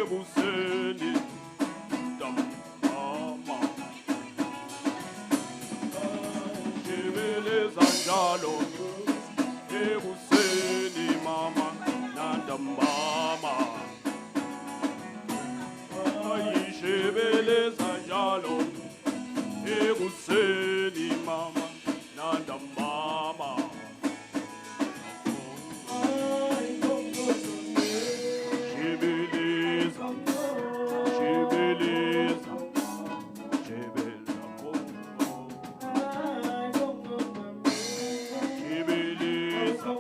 ekuseni ntambama shebeleza njalo ekuseni mama nantambama ayishebeleza njalo ekuseni mama nantambama shebeleza shebeleza shebeleza shebeleza shebeleza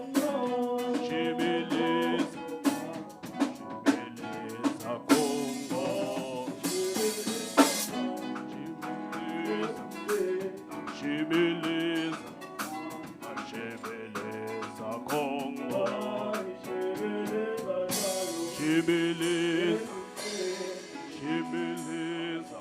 shebeleza Kongo shebeleza shebeleza Kongo shebeleza shebeleza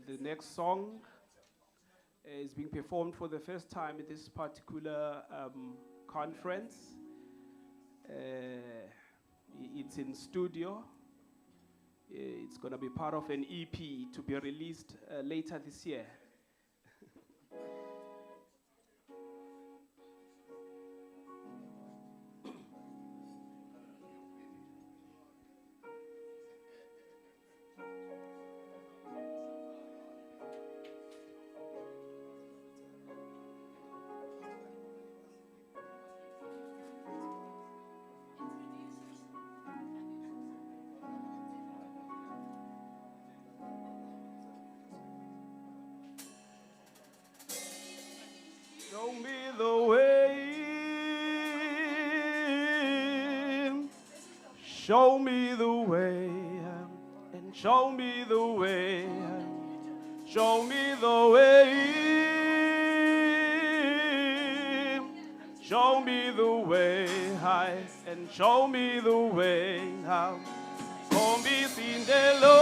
The next song is being performed for the first time at this particular conference. It's in studio. It's going to be part of an EP to be released later this year. Show me the way. Show me the way. And show me the way. Show me the way. Show me the way. And show me the way. Come be seen the Lord.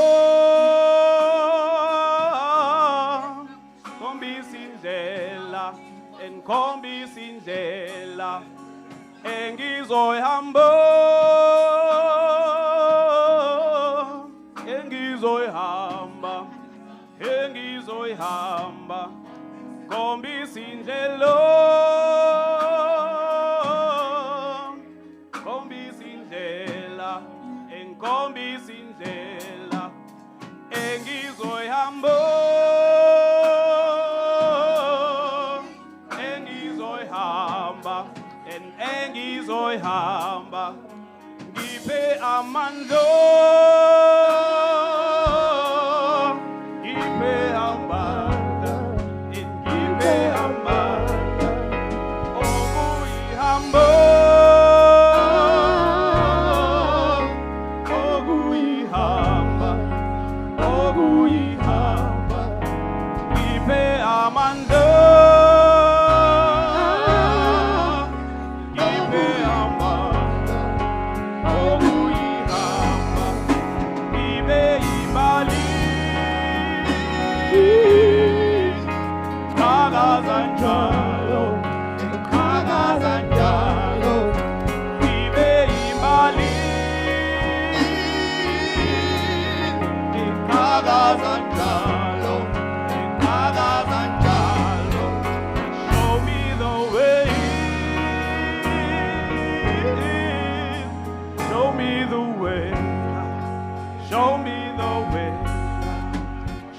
Come be seen the Lord. Enkombi sindlela engizoyihamba engizoyihamba kombi sindlela enkombi sindlela engizoyihamba engizoyihamba ngiphe amandla ngiphe amandla okuyihamba ngiphe amandla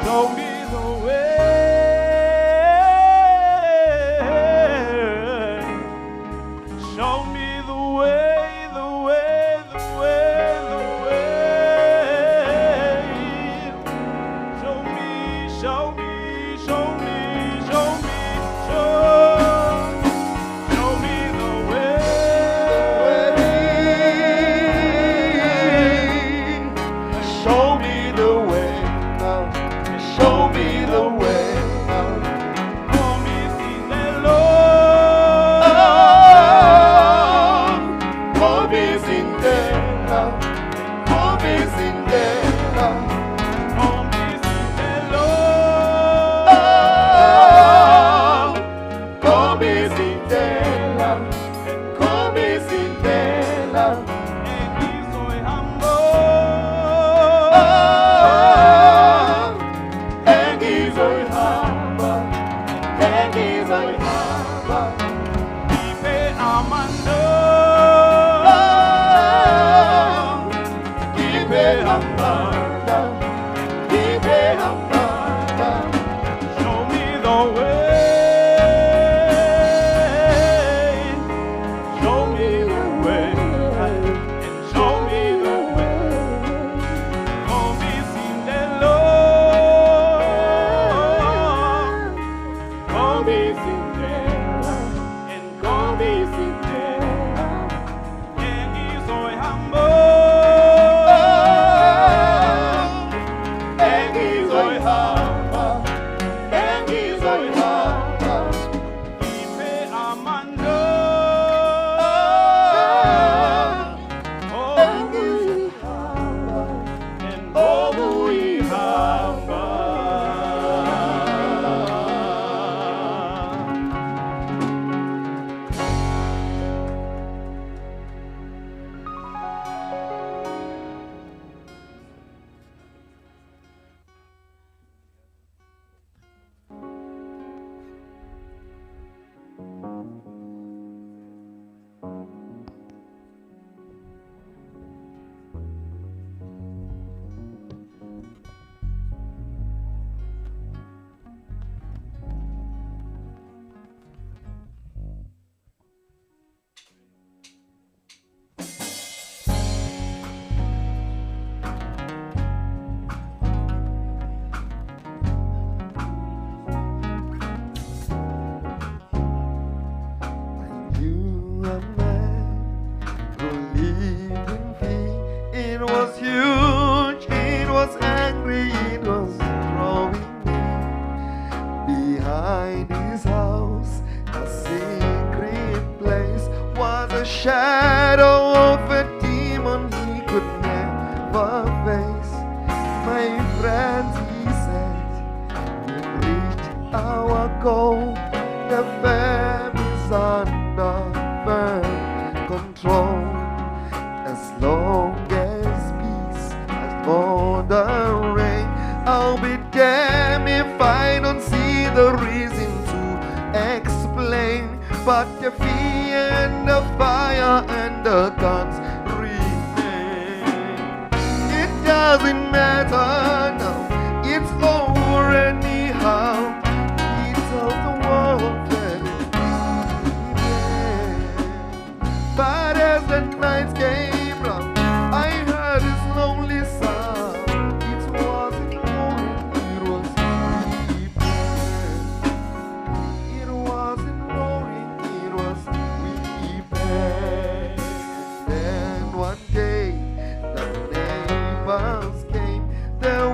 Show me the way. There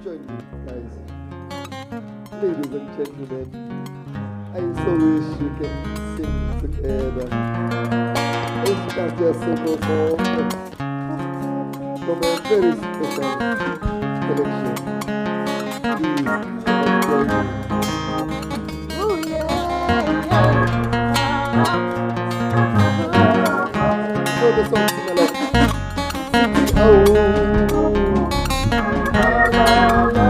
Join me, guys. Ladies and gentlemen, I so wish you can sing together. If you can just sing from a very special collection. Please, enjoy it. Oh yeah. So the song sing along. Oh, la la la.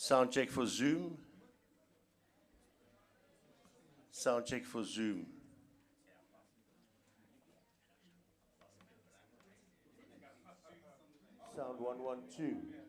Sound check for Zoom. Sound check for Zoom. Sound 112.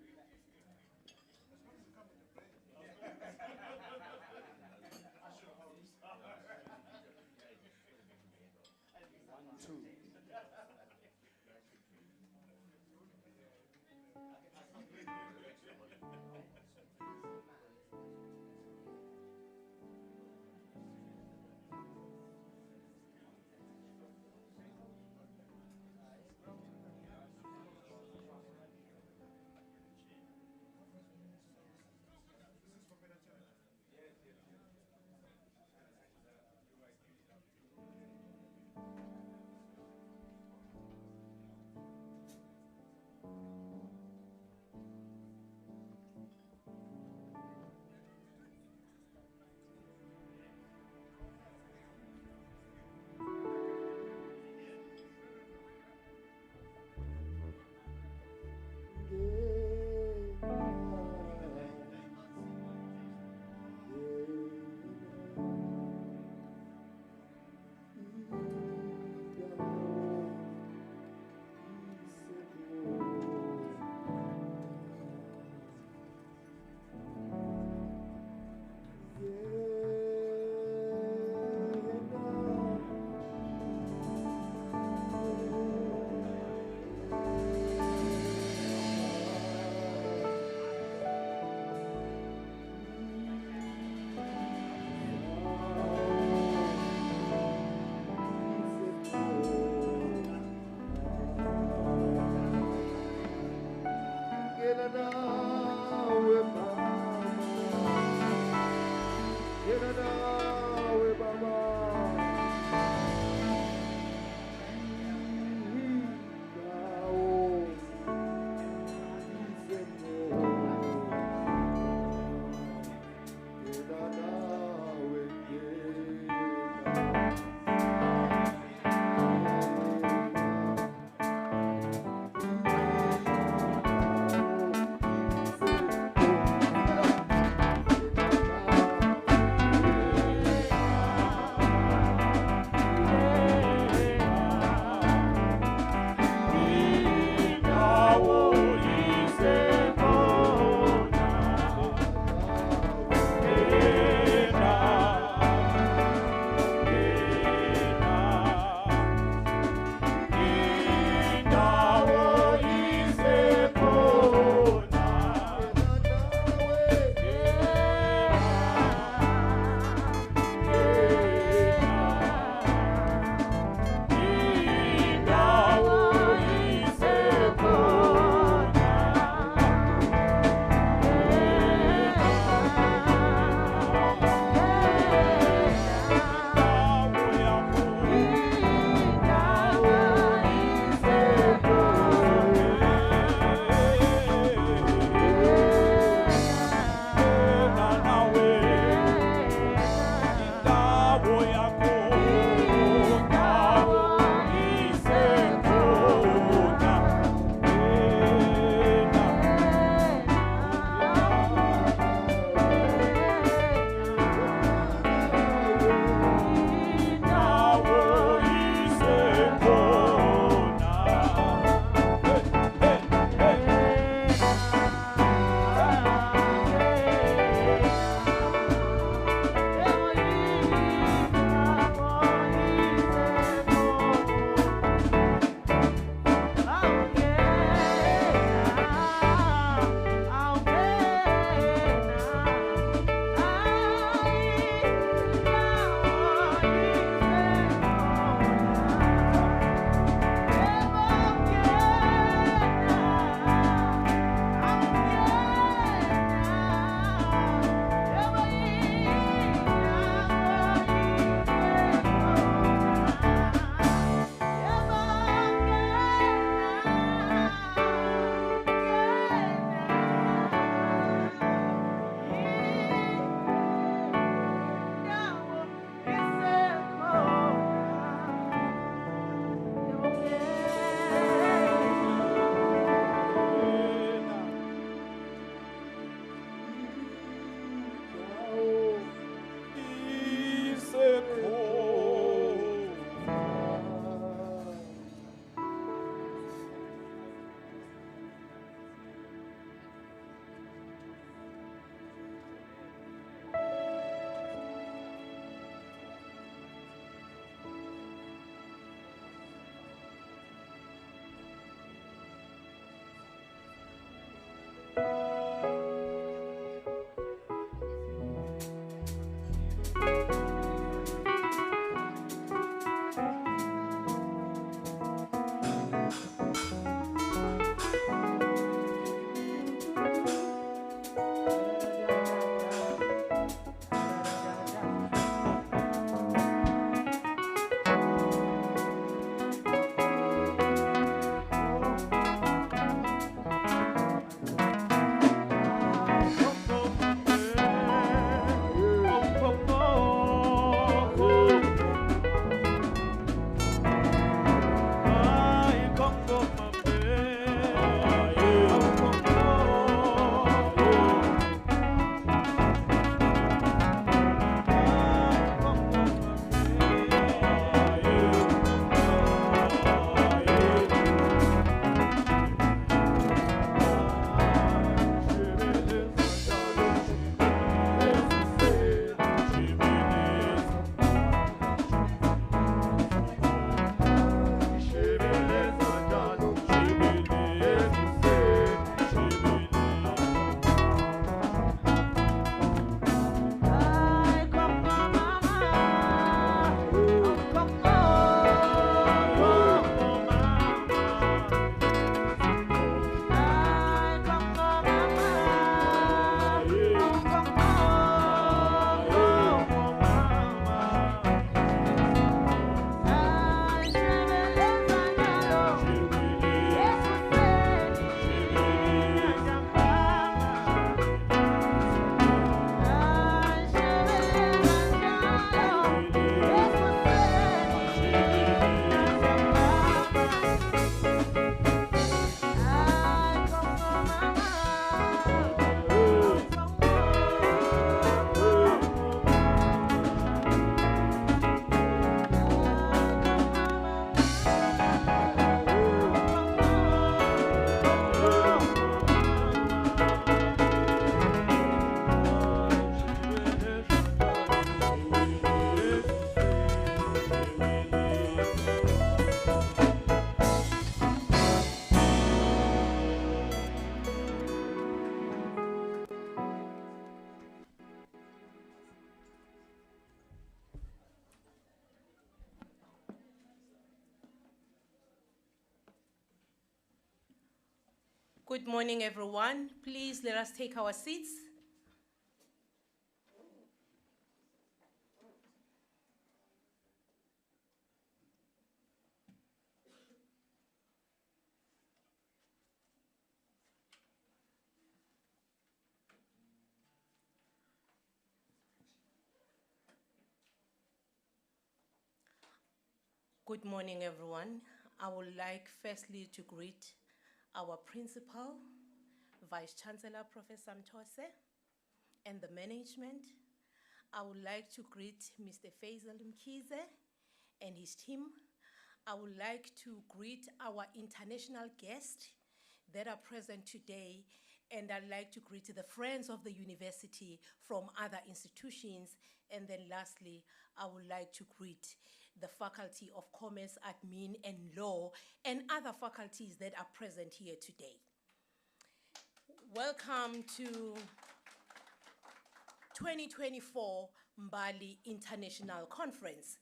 Good morning, everyone. Please let us take our seats. Good morning, everyone. I would like firstly to greet our principal, Vice Chancellor, Professor Mtose, and the management. I would like to greet Mr. Faisal Mkize and his team. I would like to greet our international guests that are present today, and I'd like to greet the friends of the university from other institutions. And then lastly, I would like to greet the Faculty of Commerce, Admin, and Law, and other faculties that are present here today. Welcome to 2024 Mbali International Conference.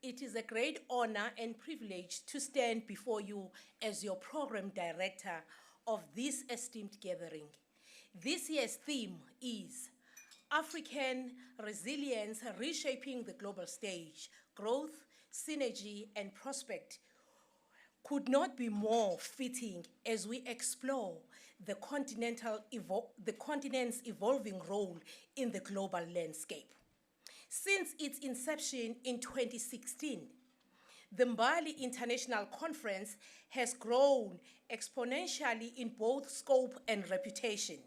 It is a great honor and privilege to stand before you as your program director of this esteemed gathering. This year's theme is African Resilience Reshaping the Global Stage, Growth, Synergy, and Prospect could not be more fitting as we explore the continent's evolving role in the global landscape. Since its inception in 2016, the Mbali International Conference has grown exponentially in both scope and reputation.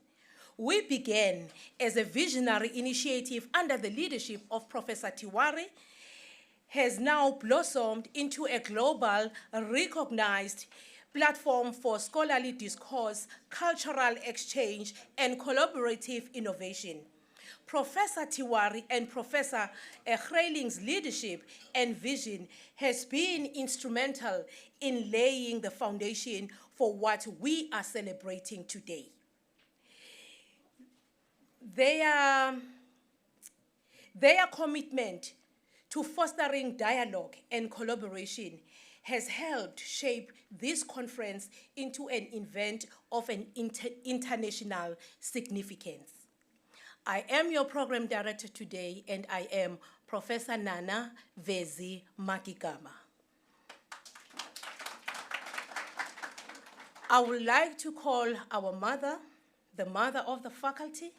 We began as a visionary initiative under the leadership of Professor Tiwari, has now blossomed into a global, recognized platform for scholarly discourse, cultural exchange, and collaborative innovation. Professor Tiwari and Professor Greiling's leadership and vision has been instrumental in laying the foundation for what we are celebrating today. Their commitment to fostering dialogue and collaboration has helped shape this conference into an event of an international significance. I am your program director today, and I am Professor Nana Vezi Makigama. I would like to call our mother, the mother of the faculty,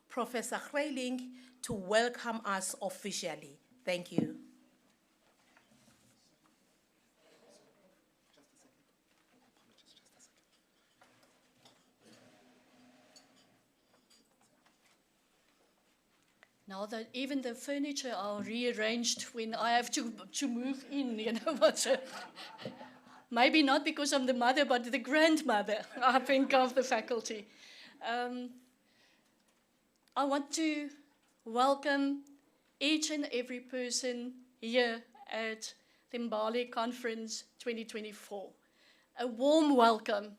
Professor Greiling, to welcome us officially. Thank you. Now that even the furniture are rearranged when I have to move in, you know what? Maybe not because I'm the mother, but the grandmother, I think, of the faculty. I want to welcome each and every person here at the Mbali Conference 2024. A warm welcome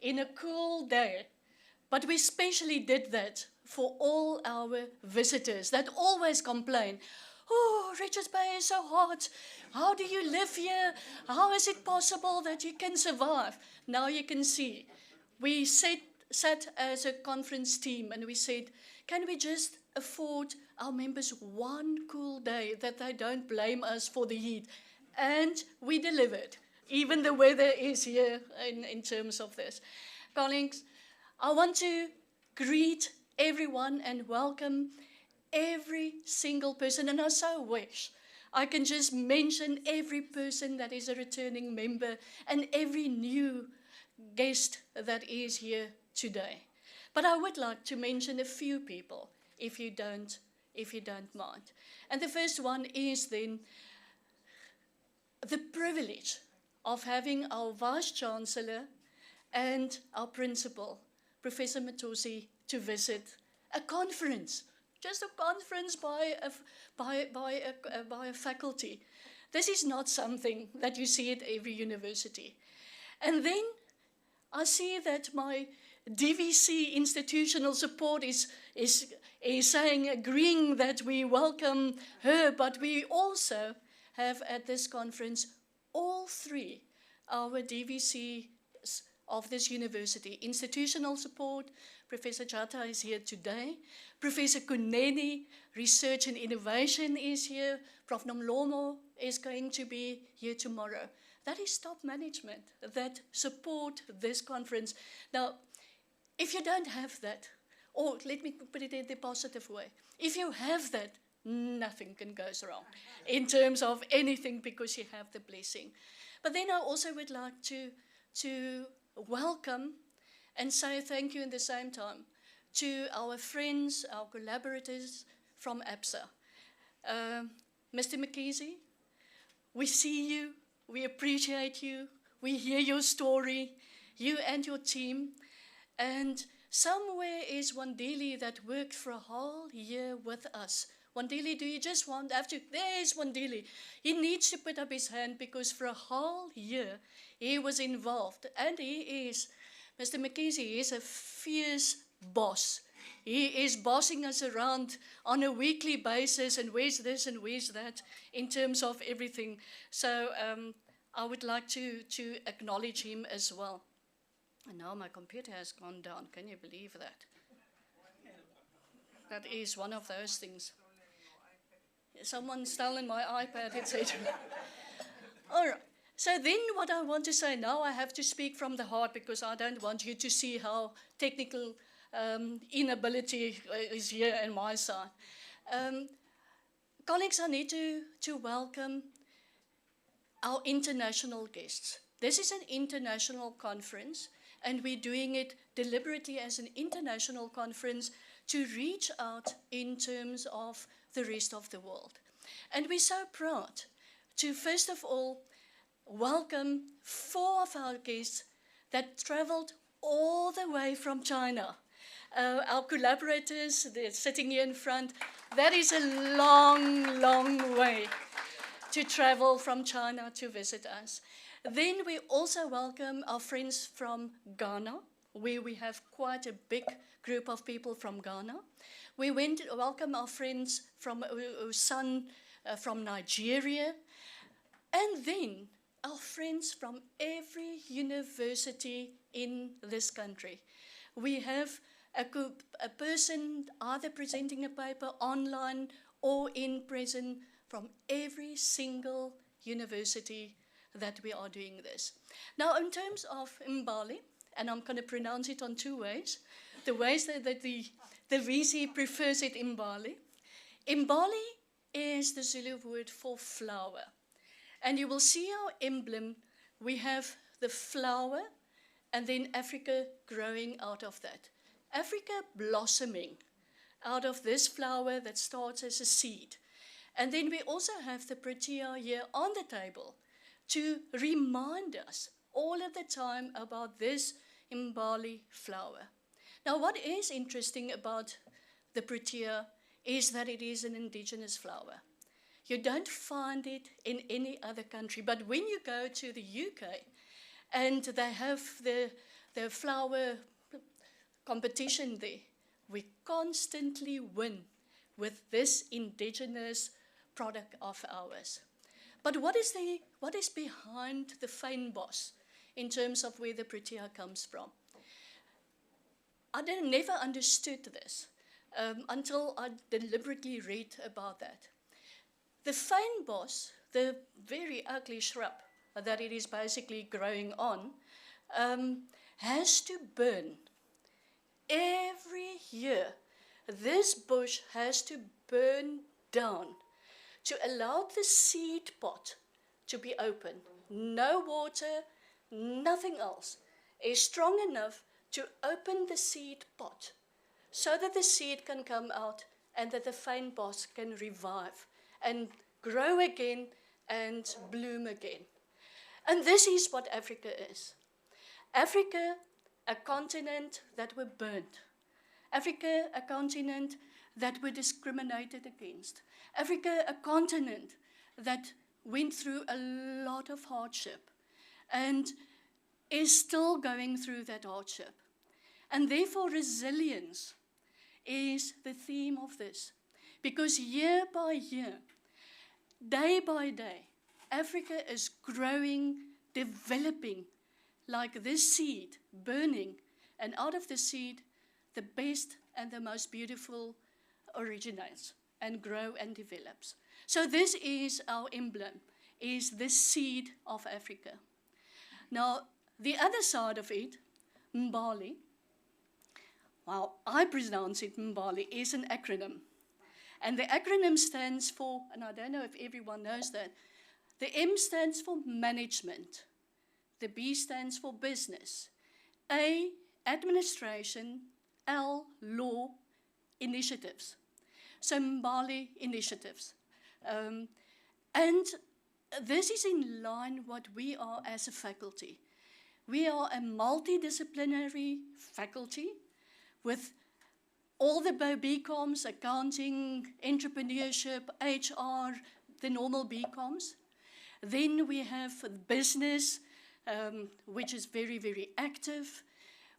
in a cool day, but we specially did that for all our visitors that always complain, oh, Richards Bay is so hot. How do you live here? How is it possible that you can survive? Now you can see. We sat as a conference team and we said, can we just afford our members one cool day that they don't blame us for the heat? And we delivered. Even the weather is here in terms of this. Colleagues, I want to greet everyone and welcome every single person, and I so wish I can just mention every person that is a returning member and every new guest that is here today. But I would like to mention a few people, if you don't mind. And the first one is then the privilege of having our Vice-Chancellor and our Principal, Professor Matosi, to visit a conference, just a conference by a faculty. This is not something that you see at every university. And then I see that my DVC institutional support is saying, agreeing that we welcome her, but we also have at this conference all three our DVC of this university. Institutional support, Professor Chata is here today. Professor Kuneni, Research and Innovation is here. Prof. Nomlomo is going to be here tomorrow. That is top management that support this conference. Now, if you don't have that, or let me put it in the positive way, if you have that, nothing can go wrong in terms of anything because you have the blessing. But then I also would like to welcome and say thank you in the same time to our friends, our collaborators from ABSA. Mr. McKenzie, we see you, we appreciate you, we hear your story, you and your team, and somewhere is Wandile that worked for a whole year with us. Wandile, do you just have to? There's Wandile. He needs to put up his hand because for a whole year he was involved. And he is, Mr. McKenzie, he is a fierce boss. He is bossing us around on a weekly basis and where's this and where's that in terms of everything. So I would like to acknowledge him as well. And now my computer has gone down. Can you believe that? That is one of those things. Someone's stolen my iPad, etc. All right. So then what I want to say now, I have to speak from the heart because I don't want you to see how technical inability is here on my side. Colleagues, I need to welcome our international guests. This is an international conference, and we're doing it deliberately as an international conference to reach out in terms of the rest of the world. And we're so proud to, first of all, welcome 4 of our guests that traveled all the way from China. Our collaborators, they're sitting here in front. That is a long, long way to travel from China to visit us. Then we also welcome our friends from Ghana, where we have quite a big group of people from Ghana. We went to welcome our friends from Usan, from Nigeria, and then our friends from every university in this country. We have a person either presenting a paper online or in person from every single university that we are doing this. Now, in terms of Mbali, and I'm going to pronounce it on 2 ways, the ways that the VC prefers it Mbali. Mbali is the Zulu word for flower. And you will see our emblem. We have the flower and then Africa growing out of that. Africa blossoming out of this flower that starts as a seed. And then we also have the protea here on the table to remind us all of the time about this Mbali flower. Now, what is interesting about the protea is that it is an indigenous flower. You don't find it in any other country, but when you go to the UK and they have the flower competition there, we constantly win with this indigenous product of ours. But what is behind the fynbos in terms of where the protea comes from? I never understood this until I deliberately read about that. The fynbos, the very ugly shrub that it is basically growing on, has to burn. Every year, this bush has to burn down to allow the seed pot to be open. No water, nothing else is strong enough to open the seed pot so that the seed can come out and that the fynbos can revive and grow again and bloom again. And this is what Africa is. Africa, a continent that were burnt. Africa, a continent that were discriminated against. Africa, a continent that went through a lot of hardship and is still going through that hardship. And therefore, resilience is the theme of this. Because year by year, day by day, Africa is growing, developing, like this seed burning, and out of the seed, the best and the most beautiful originates and grow and develops. So this is our emblem, is the seed of Africa. Now, the other side of it, Mbali, well, I pronounce it Mbali, is an acronym. And the acronym stands for, and I don't know if everyone knows that, the M stands for management, the B stands for business, A, administration, L, law, initiatives. So Mbali initiatives. And this is in line what we are as a faculty. We are a multidisciplinary faculty with all the BComs, accounting, entrepreneurship, HR, the normal BComs. Then we have business, which is very, very active.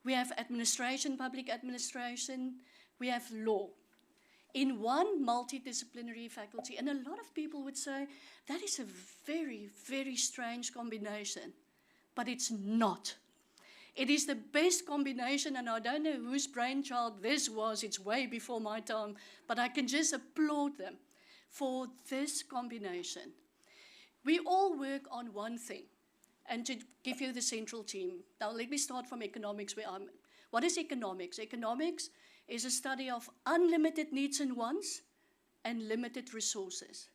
We have administration, public administration. We have law in one multidisciplinary faculty. And a lot of people would say, that is a very, very strange combination. But it's not. It is the best combination, and I don't know whose brainchild this was. It's way before my time, but I can just applaud them for this combination. We all work on one thing, and to give you the central team. Now, let me start from economics, where I'm. What is economics? Economics is a study of unlimited needs and wants and limited resources.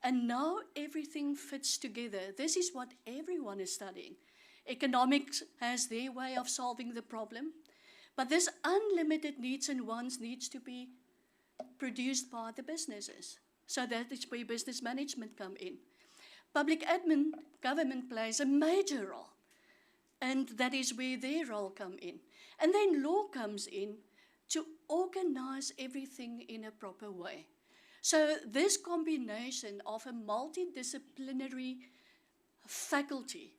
And now everything fits together. This is what everyone is studying. Economics has their way of solving the problem, but this unlimited needs and wants needs to be produced by the businesses. So that is where business management come in. Public admin, government plays a major role, and that is where their role come in. And then law comes in to organize everything in a proper way. So this combination of a multidisciplinary faculty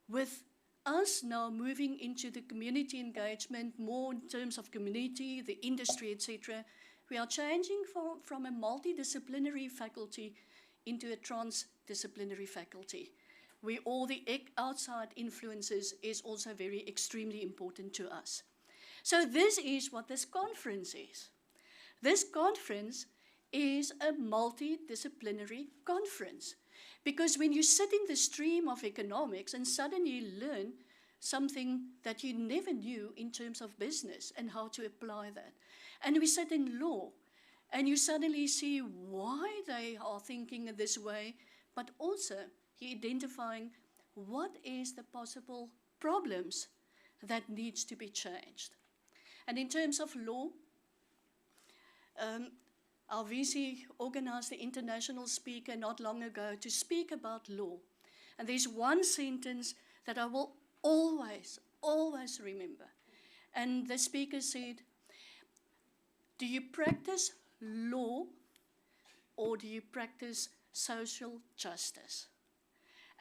with us now moving into the community engagement, more in terms of community, the industry, etc., we are changing from a multidisciplinary faculty into a transdisciplinary faculty, where all the outside influences is also very extremely important to us. So this is what this conference is. This conference is a multidisciplinary conference. Because when you sit in the stream of economics and suddenly learn something that you never knew in terms of business and how to apply that. And we sit in law, and you suddenly see why they are thinking in this way, but also you're identifying what is the possible problems that needs to be changed. And in terms of law, our VC organized the international speaker not long ago to speak about law. And there's one sentence that I will always, always remember. And the speaker said, do you practice law or do you practice social justice?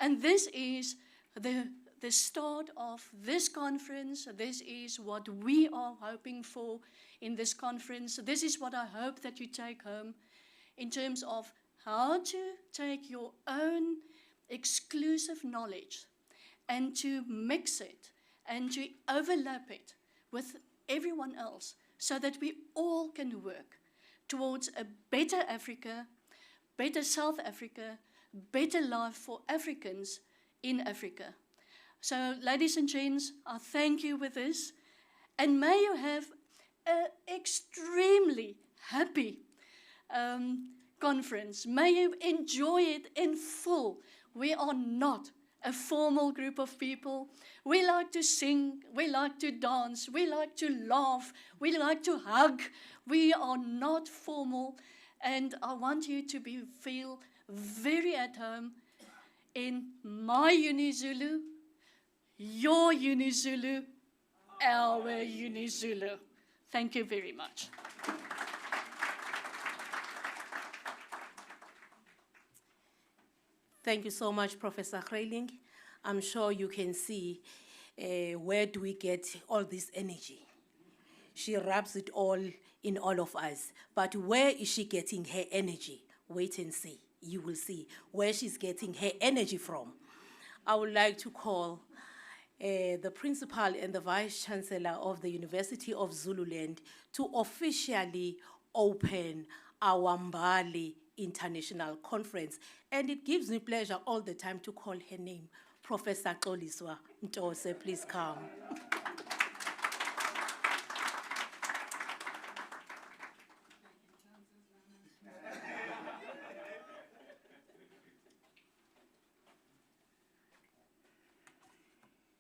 And this is the start of this conference. This is what we are hoping for in this conference. This is what I hope that you take home in terms of how to take your own exclusive knowledge and to mix it and to overlap it with everyone else so that we all can work towards a better Africa, better South Africa, better life for Africans in Africa. So, ladies and gents, I thank you with this, and may you have an extremely happy conference. May you enjoy it in full. We are not a formal group of people. We like to sing, we like to dance, we like to laugh, we like to hug. We are not formal, and I want you to feel very at home in my UniZulu, your UniZulu, our UniZulu. Thank you very much. Thank you so much, Professor Greiling. I'm sure you can see where do we get all this energy. She rubs it all in all of us. But where is she getting her energy? Wait and see. You will see where she's getting her energy from. I would like to call the principal and the vice chancellor of the University of Zululand to officially open our Mbali International Conference. And it gives me pleasure all the time to call her name, Professor Xoliswa Ntose. Please come.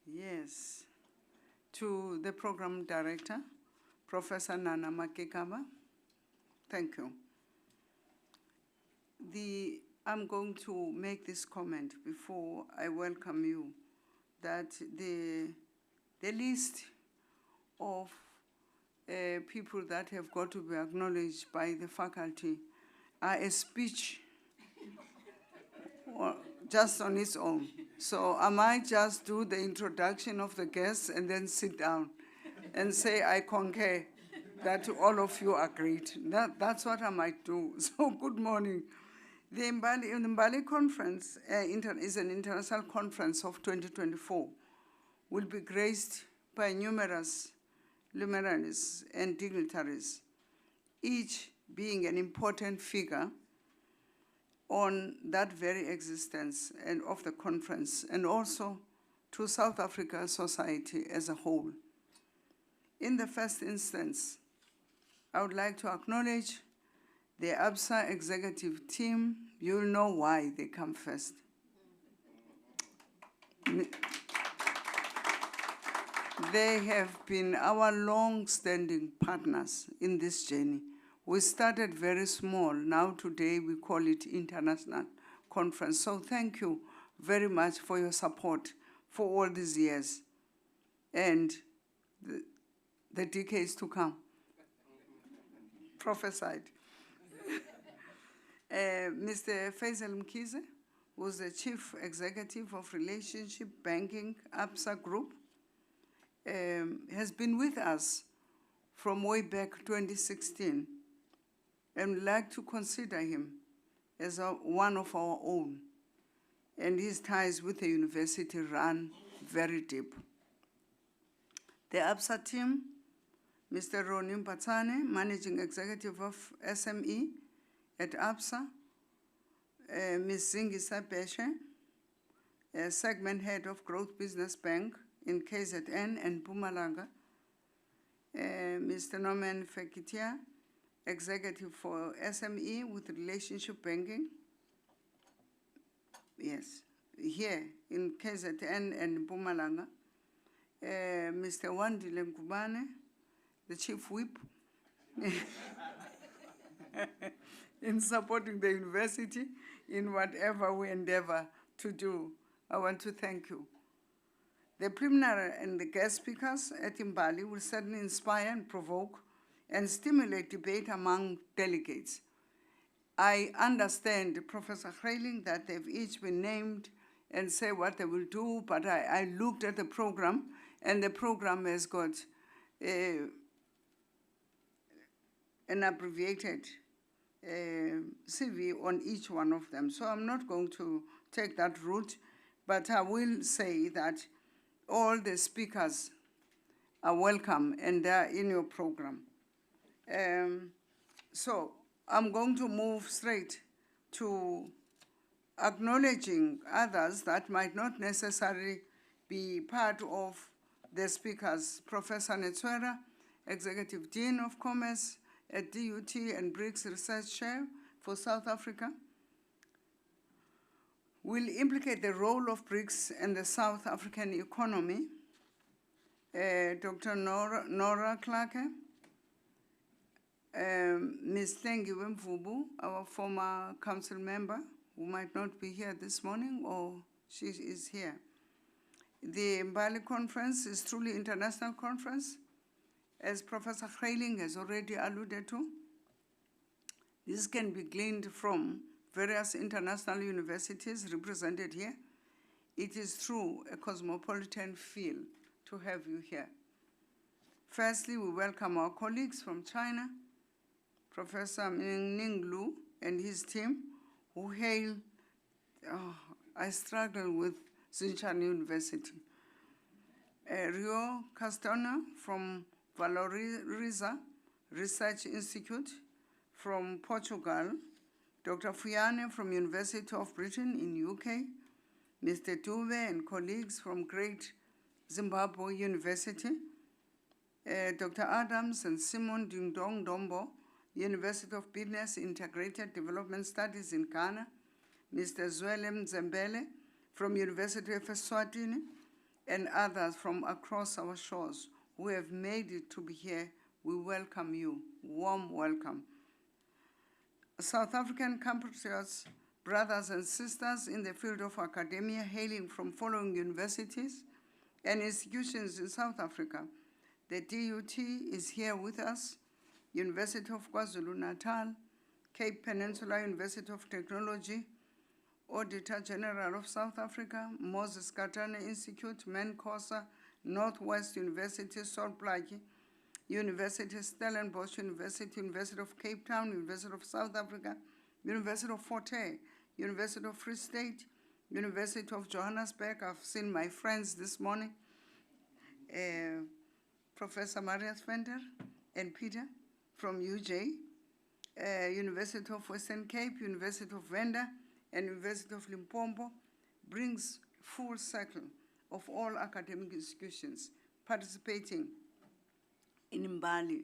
Yes, to the program director, Professor Nana Makekaba, thank you. I'm going to make this comment before I welcome you, that the list of people that have got to be acknowledged by the faculty are a speech just on its own. So I might just do the introduction of the guests and then sit down and say I concur that all of you agreed. That's what I might do. So good morning. The Mbali Conference is an international conference of 2024, will be graced by numerous luminaries and dignitaries, each being an important figure on that very existence and of the conference, and also to South Africa society as a whole. In the first instance, I would like to acknowledge the ABSA executive team. You'll know why they come first. They have been our long-standing partners in this journey. We started very small. Now today we call it International Conference. So thank you very much for your support for all these years and the decades to come. Prophesied. Mr. Faisal Mkhize, who's the Chief Executive of Relationship Banking ABSA Group, has been with us from way back 2016, and we'd like to consider him as one of our own. And his ties with the university run very deep. The ABSA team, Mr. Roni Mpatsane, Managing Executive of SME at ABSA, Ms. Zingisa Peshe, Segment Head of Growth Business Bank in KZN and Mpumalanga, Mr. Norman Fekitia, Executive for SME with Relationship Banking, yes, here in KZN and Mpumalanga, Mr. Wandile Mkubane, the Chief Whip, in supporting the university in whatever we endeavor to do. I want to thank you. The preliminary and the guest speakers at Mbali will certainly inspire and provoke and stimulate debate among delegates. I understand, Professor Hreiling, that they've each been named and say what they will do, but I looked at the program, and the program has got an abbreviated CV on each one of them. So I'm not going to take that route, but I will say that all the speakers are welcome and they're in your program. So I'm going to move straight to acknowledging others that might not necessarily be part of the speakers. Professor Netswera, Executive Dean of Commerce at DUT and BRICS Research Chair for South Africa, will implicate the role of BRICS and the South African economy. Dr. Nora Clarke, Ms. Tlengiwe Mvubu, our former council member, who might not be here this morning, or she is here. The Mbali Conference is truly international conference, as Professor Hreiling has already alluded to. This can be gleaned from various international universities represented here. It is true a cosmopolitan feel to have you here. Firstly, we welcome our colleagues from China, Professor Ning Lu and his team, who hail, I struggle with Xinchan University. Rio Castano from Valoriza Research Institute from Portugal, Dr. Fuyane from University of Britain in UK, Mr. Dube and colleagues from Great Zimbabwe University, Dr. Adams and Simon Dingdong Dombo, University of Business Integrated Development Studies in Ghana, Mr. Zwelem Zembele from University of Eswatini, and others from across our shores who have made it to be here. We welcome you. Warm welcome. South African compatriots, brothers and sisters in the field of academia hailing from following universities and institutions in South Africa. The DUT is here with us, University of KwaZulu-Natal, Cape Peninsula University of Technology, Auditor General of South Africa, Moses Katane Institute, Menkosa, Northwest University, Solplaatje, University Stellenbosch University, University of Cape Town, University of South Africa, University of Fort Hare, University of Free State, University of Johannesburg. I've seen my friends this morning, Professor Marius Venter and Peter from UJ, University of Western Cape, University of Venda, and University of Limpopo, brings full circle of all academic institutions participating in Mbali,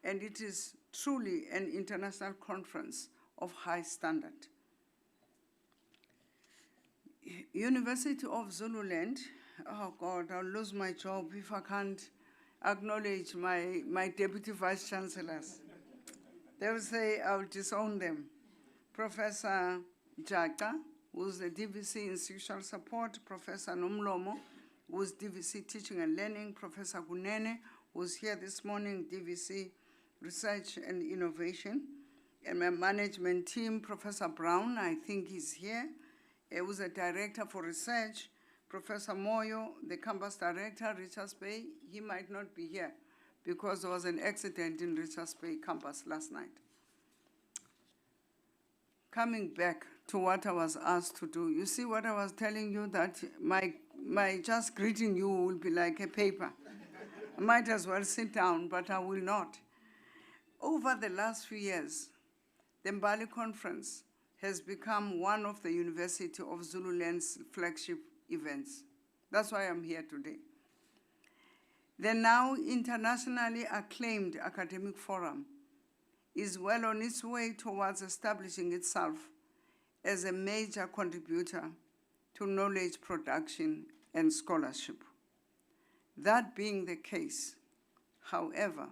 and it is truly an international conference of high standard. University of Zululand, oh God, I'll lose my job if I can't acknowledge my deputy vice chancellors. They will say I'll disown them. Professor Jaka, who's the DVC Institutional Support, Professor Nomlomo, who's DVC Teaching and Learning, Professor Kunene, who's here this morning, DVC Research and Innovation, and my management team, Professor Brown, I think he's here, who's a director for research, Professor Moyo, the campus director, Richards Bay. He might not be here because there was an accident in Richards Bay campus last night. Coming back to what I was asked to do, you see what I was telling you, that my just greeting you will be like a paper. I might as well sit down, but I will not. Over the last few years, the Mbali Conference has become one of the University of Zululand's flagship events. That's why I'm here today. The now internationally acclaimed academic forum is well on its way towards establishing itself as a major contributor to knowledge production and scholarship. That being the case, however,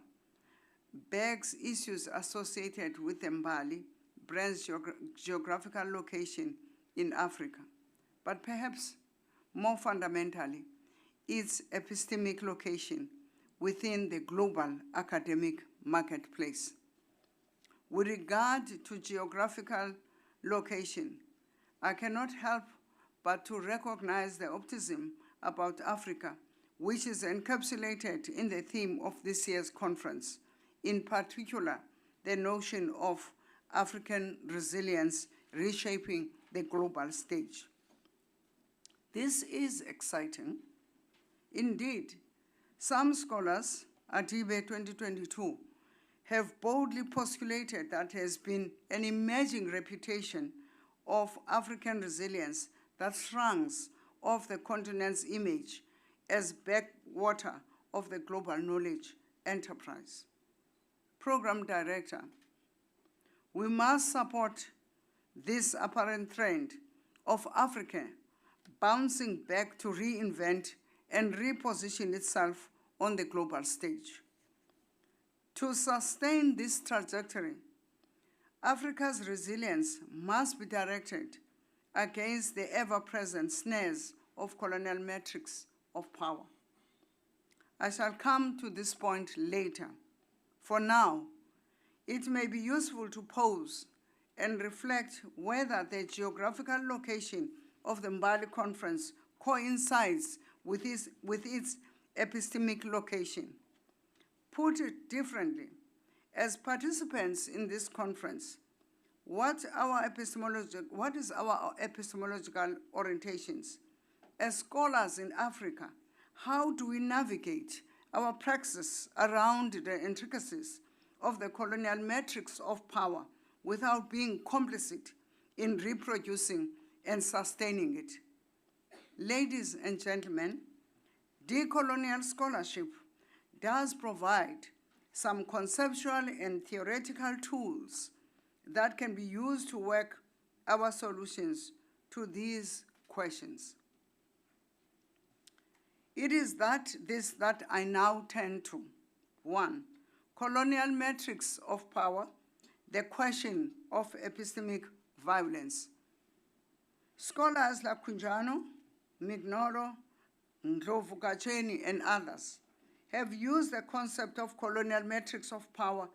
begs issues associated with Mbali brand's geographical location in Africa, but perhaps more fundamentally, its epistemic location within the global academic marketplace. With regard to geographical location, I cannot help but to recognize the optimism about Africa, which is encapsulated in the theme of this year's conference, in particular, the notion of African resilience reshaping the global stage. This is exciting. Indeed, some scholars, Adibe 2022, have boldly postulated that there has been an emerging reputation of African resilience that shrinks of the continent's image as backwater of the global knowledge enterprise. Program Director, we must support this apparent trend of Africa bouncing back to reinvent and reposition itself on the global stage. To sustain this trajectory, Africa's resilience must be directed against the ever-present snares of colonial metrics of power. I shall come to this point later. For now, it may be useful to pause and reflect whether the geographical location of the Mbali Conference coincides with its epistemic location. Put it differently, as participants in this conference, what is our epistemological orientations? As scholars in Africa, how do we navigate our praxis around the intricacies of the colonial matrix of power without being complicit in reproducing and sustaining it? Ladies and gentlemen, decolonial scholarship does provide some conceptual and theoretical tools that can be used to work our solutions to these questions. It is this that I now turn to. 1, colonial matrix of power, the question of epistemic violence. Scholars like Kunjano, Mignolo, Ndlovu Kacheni, and others have used the concept of colonial matrix of power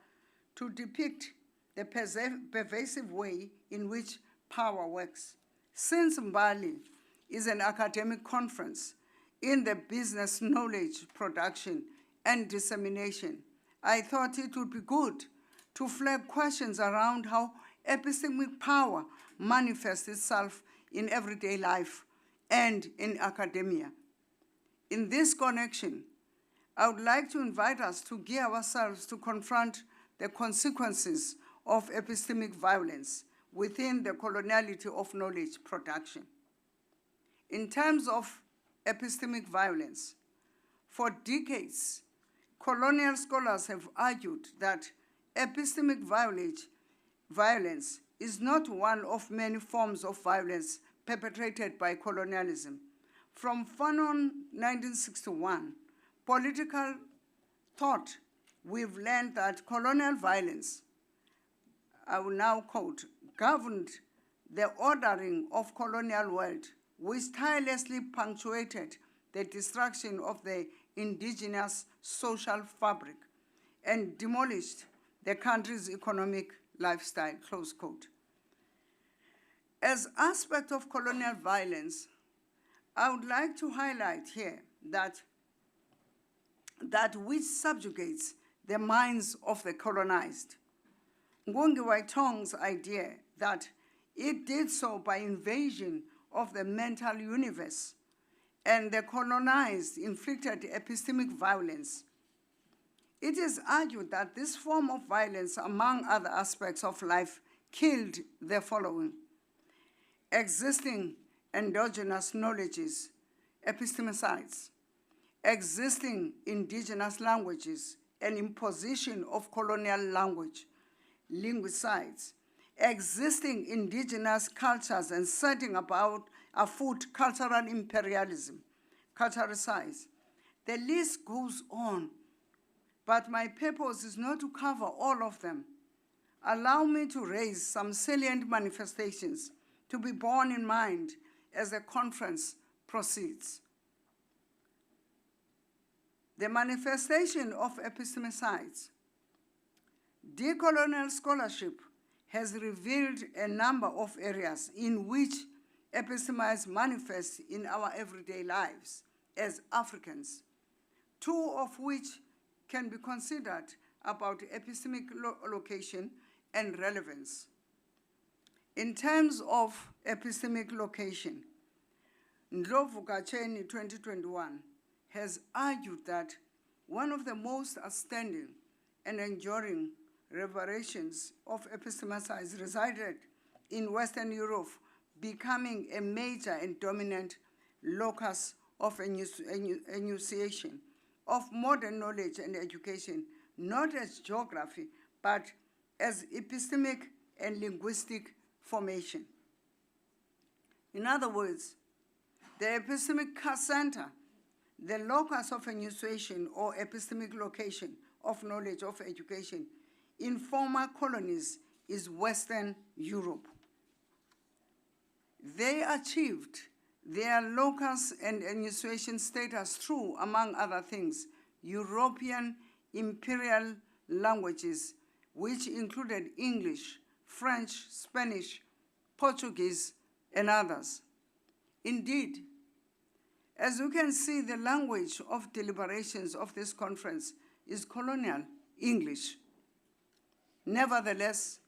to depict the pervasive way in which power works. Since Mbali is an academic conference in the business knowledge production and dissemination, I thought it would be good to flag questions around how epistemic power manifests itself in everyday life and in academia. In this connection, I would like to invite us to gear ourselves to confront the consequences of epistemic violence within the coloniality of knowledge production. In terms of epistemic violence, for decades, colonial scholars have argued that epistemic violence is not one of many forms of violence perpetrated by colonialism. From Fanon 1961, political thought, we've learned that colonial violence, I will now quote, governed the ordering of colonial world, which tirelessly punctuated the destruction of the indigenous social fabric and demolished the country's economic lifestyle, close quote. As aspect of colonial violence, I would like to highlight here that which subjugates the minds of the colonized. Ngugi Waitong's idea that it did so by invasion of the mental universe and the colonized inflicted epistemic violence. It is argued that this form of violence, among other aspects of life, killed the following: existing endogenous knowledges, epistemicides; existing indigenous languages, and imposition of colonial language, linguicides; existing indigenous cultures and setting about afoot cultural imperialism, culturicides. The list goes on, but my purpose is not to cover all of them. Allow me to raise some salient manifestations to be borne in mind as the conference proceeds. The manifestation of epistemicides. Decolonial scholarship has revealed a number of areas in which epistemides manifest in our everyday lives as Africans, 2 of which can be considered about epistemic location and relevance. In terms of epistemic location, Ndlovu Kacheni 2021 has argued that one of the most outstanding and enduring reverberations of epistemicides resided in Western Europe, becoming a major and dominant locus of enunciation of modern knowledge and education, not as geography, but as epistemic and linguistic formation. In other words, the epistemic center, the locus of enunciation or epistemic location of knowledge of education in former colonies is Western Europe. They achieved their locus and enunciation status through, among other things, European imperial languages, which included English, French, Spanish, Portuguese, and others. Indeed, as you can see, the language of deliberations of this conference is colonial English. Nevertheless,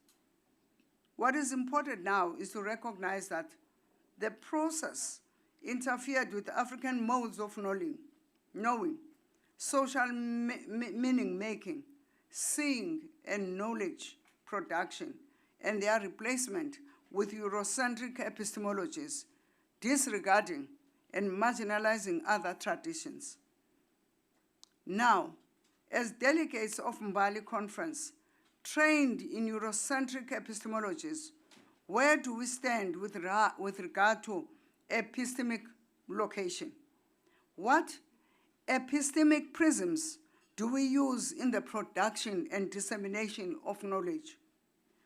what is important now is to recognize that the process interfered with African modes of knowing, social meaning making, seeing, and knowledge production, and their replacement with Eurocentric epistemologies, disregarding and marginalizing other traditions. Now, as delegates of Mbali Conference, trained in Eurocentric epistemologies, where do we stand with regard to epistemic location? What epistemic prisms do we use in the production and dissemination of knowledge?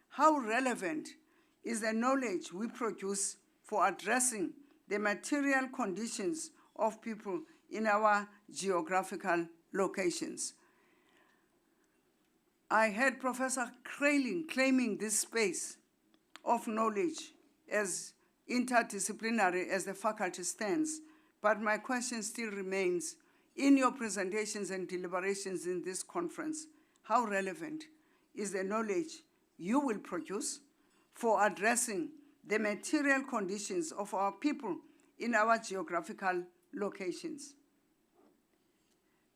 How relevant is the knowledge we produce for addressing the material conditions of people in our geographical locations? I heard Professor Kraling claiming this space of knowledge as interdisciplinary as the faculty stands, but my question still remains, in your presentations and deliberations in this conference, how relevant is the knowledge you will produce for addressing the material conditions of our people in our geographical locations?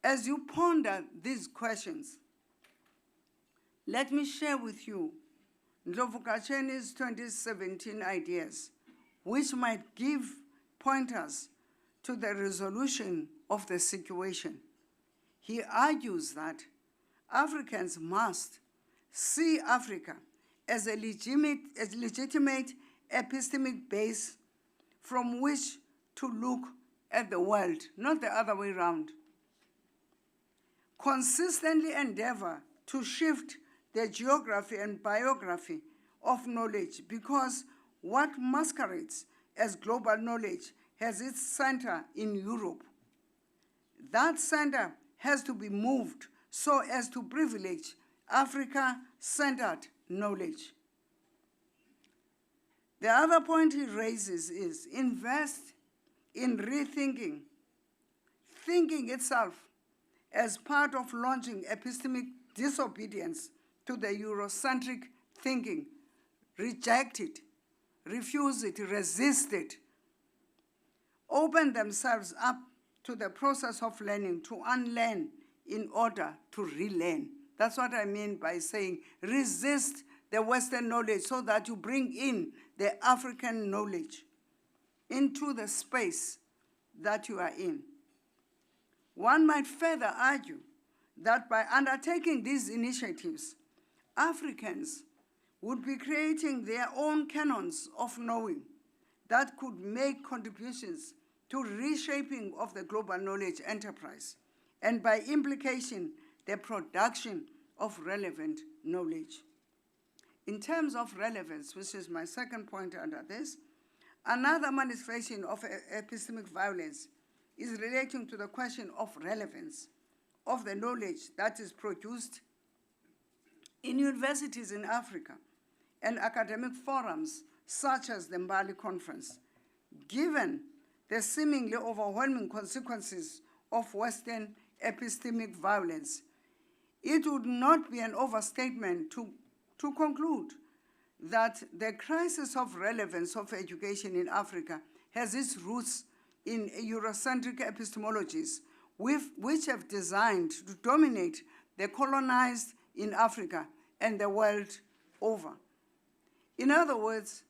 As you ponder these questions, let me share with you Ndlovu Kacheni's 2017 ideas, which might give pointers to the resolution of the situation. He argues that Africans must see Africa as a legitimate epistemic base from which to look at the world, not the other way around. Consistently endeavor to shift the geography and biography of knowledge, because what masquerades as global knowledge has its center in Europe. That center has to be moved so as to privilege Africa-centered knowledge. The other point he raises is invest in rethinking, thinking itself as part of launching epistemic disobedience to the Eurocentric thinking. Reject it, refuse it, resist it. Open themselves up to the process of learning, to unlearn in order to relearn. That's what I mean by saying resist the Western knowledge so that you bring in the African knowledge into the space that you are in. One might further argue that by undertaking these initiatives, Africans would be creating their own canons of knowing that could make contributions to reshaping of the global knowledge enterprise, and by implication, the production of relevant knowledge. In terms of relevance, which is my second point under this, another manifestation of epistemic violence is relating to the question of relevance of the knowledge that is produced in universities in Africa and academic forums such as the Mbali Conference, given the seemingly overwhelming consequences of Western epistemic violence. It would not be an overstatement to conclude that the crisis of relevance of education in Africa has its roots in Eurocentric epistemologies, which have designed to dominate the colonized in Africa and the world over. In other words,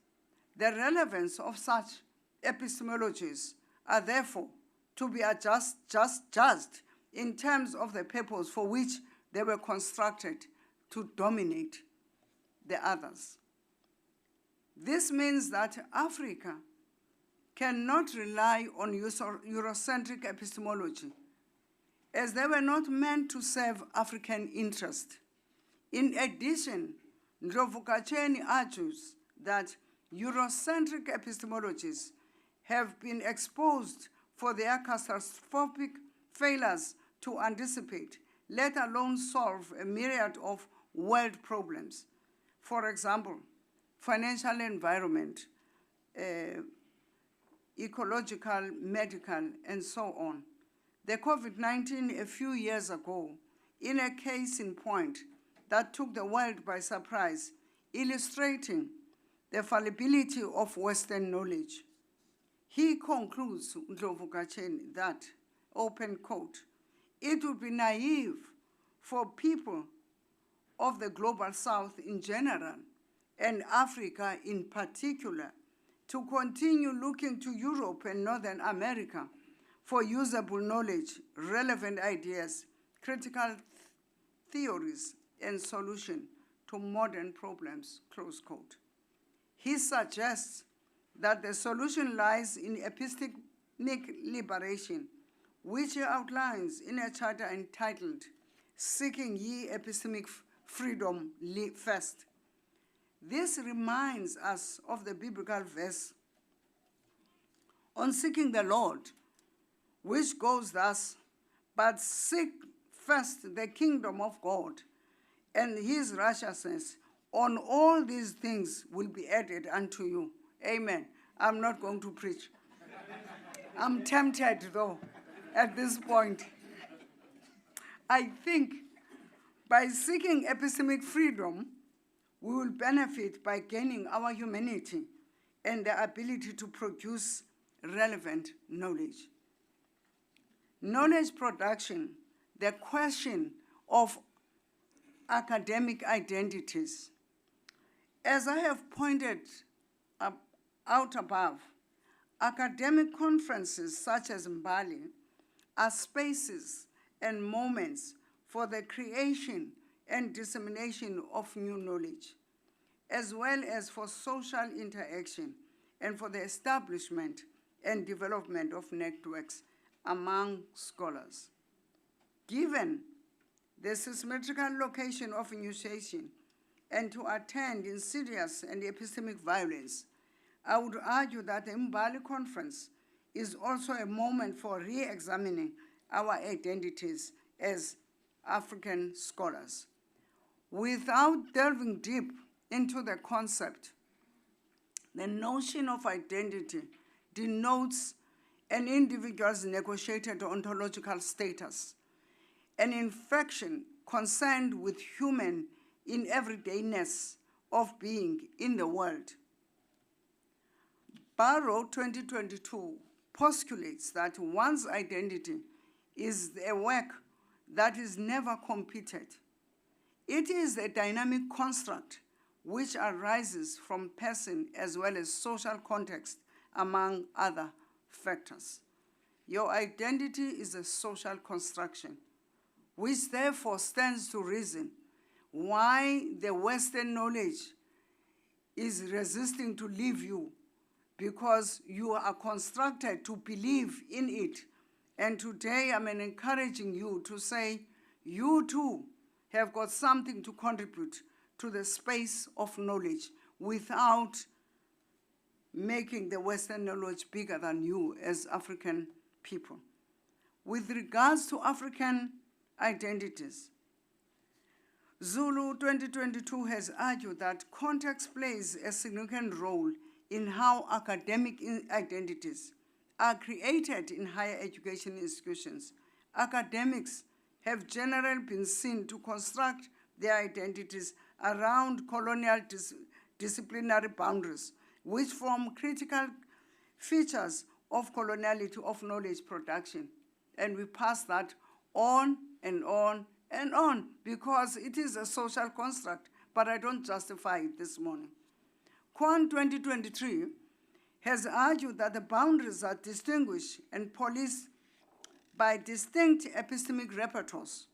the relevance of such epistemologies are therefore to be judged in terms of the purpose for which they were constructed, to dominate the others. This means that Africa cannot rely on Eurocentric epistemology, as they were not meant to serve African interest. In addition, Ndlovu Kacheni argues that Eurocentric epistemologies have been exposed for their catastrophic failures to anticipate, let alone solve, a myriad of world problems. For example, financial environment, ecological, medical, and so on. The COVID-19 a few years ago, in a case in point that took the world by surprise, illustrating the fallibility of Western knowledge. He concludes, Ndlovu Kacheni, that, open quote. It would be naive for people of the global south in general and Africa in particular to continue looking to Europe and Northern America for usable knowledge, relevant ideas, critical theories, and solutions to modern problems, close quote. He suggests that the solution lies in epistemic liberation, which he outlines in a charter entitled, Seeking Ye Epistemic Freedom First. This reminds us of the biblical verse on seeking the Lord, which goes thus, but seek first the kingdom of God and his righteousness. On all these things will be added unto you. Amen. I'm not going to preach. I'm tempted, though, at this point. I think by seeking epistemic freedom, we will benefit by gaining our humanity and the ability to produce relevant knowledge. Knowledge production, the question of academic identities. As I have pointed out above, academic conferences such as Mbali are spaces and moments for the creation and dissemination of new knowledge, as well as for social interaction and for the establishment and development of networks among scholars. Given the symmetrical location of initiation and to attend insidious and epistemic violence, I would argue that the Mbali conference is also a moment for re-examining our identities as African scholars. Without delving deep into the concept, the notion of identity denotes an individual's negotiated ontological status, an infection concerned with human in everydayness of being in the world. Barrow 2022 postulates that one's identity is a work that is never completed. It is a dynamic construct which arises from person as well as social context, among other factors. Your identity is a social construction, which therefore stands to reason why the Western knowledge is resisting to leave you, because you are constructed to believe in it. And today I'm encouraging you to say, you too have got something to contribute to the space of knowledge without making the Western knowledge bigger than you as African people. With regards to African identities, Zulu 2022 has argued that context plays a significant role in how academic identities are created in higher education institutions. Academics have generally been seen to construct their identities around colonial disciplinary boundaries, which form critical features of coloniality of knowledge production. And we pass that on and on and on because it is a social construct, but I don't justify it this morning. Quan 2023 has argued that the boundaries are distinguished and policed by distinct epistemic repertoires,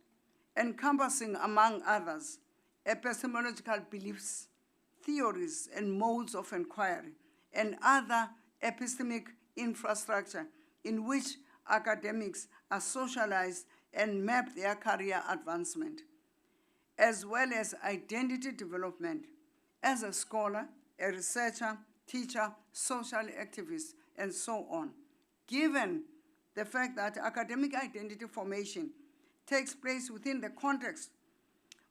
encompassing, among others, epistemological beliefs, theories, and modes of inquiry, and other epistemic infrastructure in which academics are socialized and map their career advancement, as well as identity development as a scholar, a researcher, teacher, social activist, and so on. Given the fact that academic identity formation takes place within the context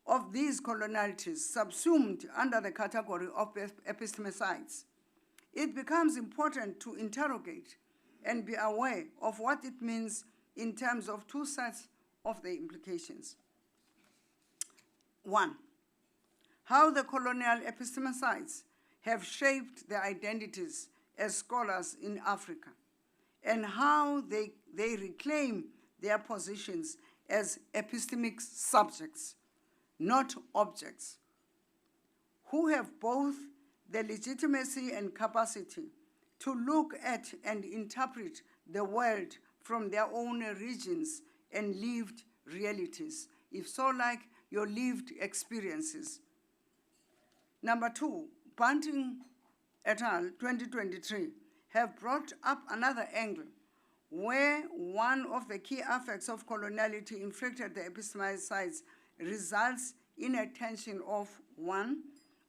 of these colonialities subsumed under the category of epistemicides, it becomes important to interrogate and be aware of what it means in terms of two sets of the implications. One, how the colonial epistemicides have shaped their identities as scholars in Africa, and how they reclaim their positions as epistemic subjects, not objects, who have both the legitimacy and capacity to look at and interpret the world from their own regions and lived realities, if so like your lived experiences. Number two, Bunting et al. 2023 have brought up another angle where one of the key effects of coloniality inflicted the epistemicides results in a tension of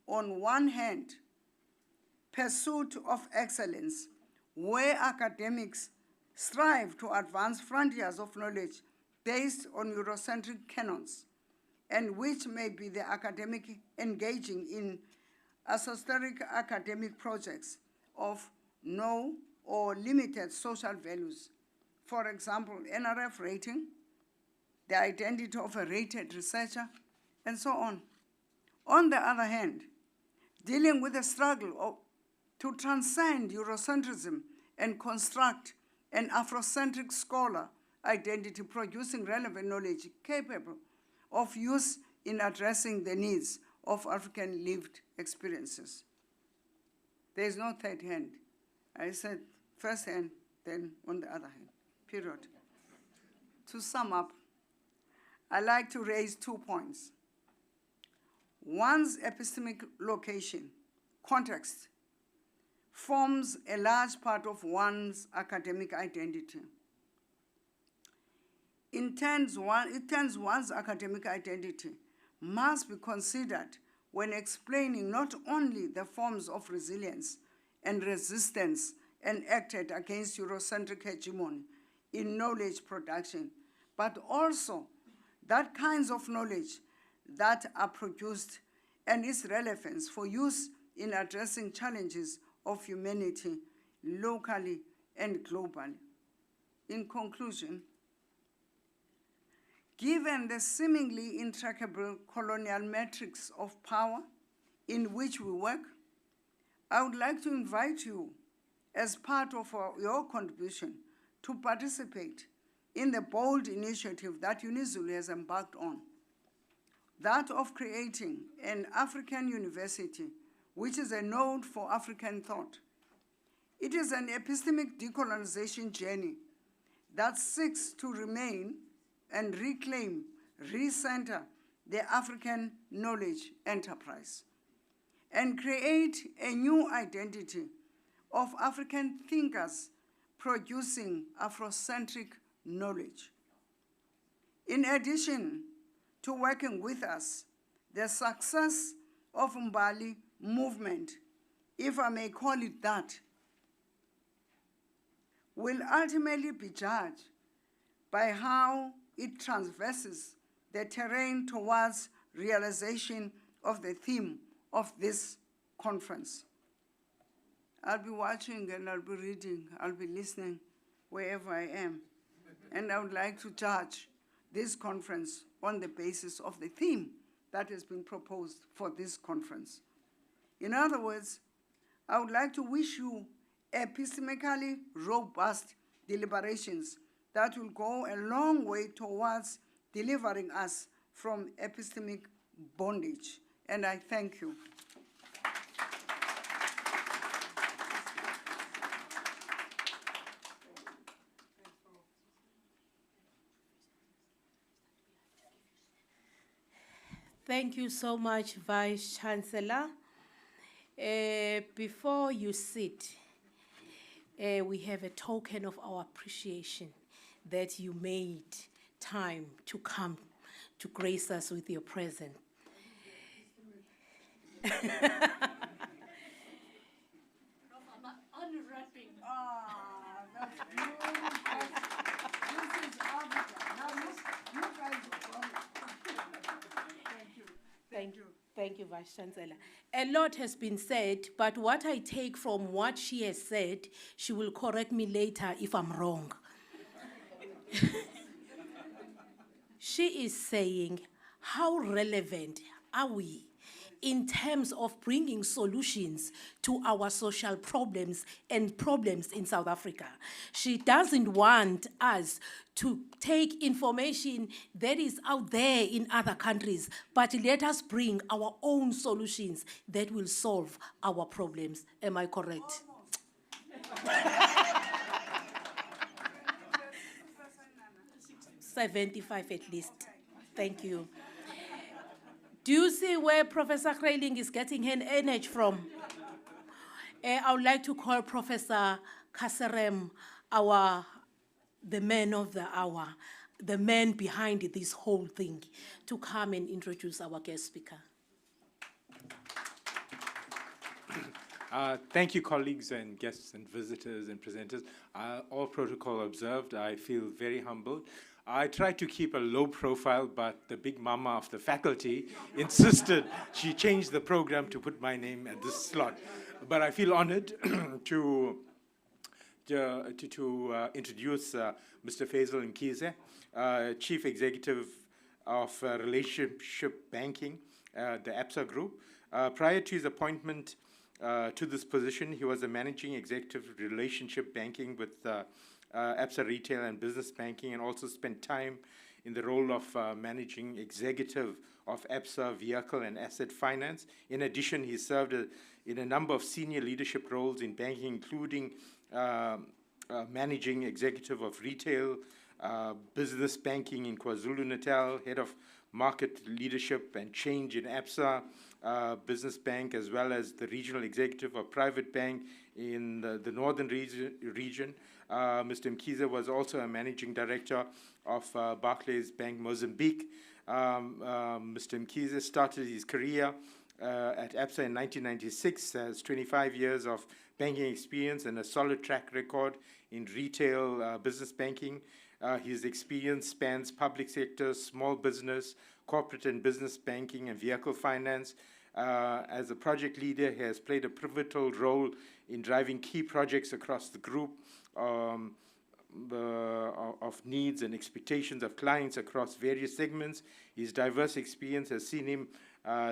on one hand, pursuit of excellence, where academics strive to advance frontiers of knowledge based on Eurocentric canons, and which may be the academic engaging in esoteric academic projects of no or limited social values. For example, NRF rating, the identity of a rated researcher, and so on. On the other hand, dealing with the struggle to transcend Eurocentrism and construct an Afrocentric scholar identity producing relevant knowledge capable of use in addressing the needs of African lived experiences. There is no third hand. I said first hand, then on the other hand, period. To sum up, I like to raise 2 points. One's epistemic location, context, forms a large part of one's academic identity. It turns one's academic identity must be considered when explaining not only the forms of resilience and resistance enacted against Eurocentric hegemony in knowledge production, but also that kinds of knowledge that are produced and its relevance for use in addressing challenges of humanity locally and globally. In conclusion, given the seemingly intractable colonial matrix of power in which we work, I would like to invite you, as part of your contribution, to participate in the bold initiative that UNIZUL has embarked on, that of creating an African university, which is a node for African thought. It is an epistemic decolonization journey that seeks to remain and reclaim, recenter the African knowledge enterprise, and create a new identity of African thinkers producing Afrocentric knowledge. In addition to working with us, the success of Mbali movement, if I may call it that, will ultimately be judged by how it traverses the terrain towards realization of the theme of this conference. I'll be watching and I'll be reading, I'll be listening wherever I am. And I would like to judge this conference on the basis of the theme that has been proposed for this conference. In other words, I would like to wish you epistemically robust deliberations that will go a long way towards delivering us from epistemic bondage. And I thank you. Thank you so much, Vice Chancellor. Before you sit, we have a token of our appreciation that you made time to come to grace us with your presence. Unwrapping. That's beautiful. This is Africa. Now you guys are wrong. Thank you. Thank you, Vice Chancellor. A lot has been said, but what I take from what she has said, she will correct me later if I'm wrong. She is saying, how relevant are we in terms of bringing solutions to our social problems and problems in South Africa. She doesn't want us to take information that is out there in other countries, but let us bring our own solutions that will solve our problems. Am I correct? 75 at least. Thank you. Do you see where Professor Kreiling is getting her energy from? I would like to call Professor Kasserem the man of the hour, the man behind this whole thing, to come and introduce our guest speaker. Thank you, colleagues and guests and visitors and presenters. All protocol observed. I feel very humbled. I tried to keep a low profile, but the big mama of the faculty insisted she changed the program to put my name at this slot. But I feel honored to introduce Mr. Faisal Mkhize, Chief Executive of Relationship Banking, the ABSA Group. Prior to his appointment to this position, he was a Managing Executive Relationship Banking with ABSA Retail and Business Banking, and also spent time in the role of Managing Executive of ABSA Vehicle and Asset Finance. In addition, he served in a number of senior leadership roles in banking, including Managing Executive of Retail, Business Banking in KwaZulu-Natal, Head of Market Leadership and Change in ABSA Business Bank, as well as the Regional Executive of Private Bank in the Northern region. Mr. Mkhize was also a Managing Director of Barclays Bank Mozambique. Mr. Mkhize started his career at ABSA in 1996, has 25 years of banking experience and a solid track record in retail business banking. His experience spans public sector, small business, corporate and business banking, and vehicle finance. As a project leader, he has played a pivotal role in driving key projects across the group of needs and expectations of clients across various segments. His diverse experience has seen him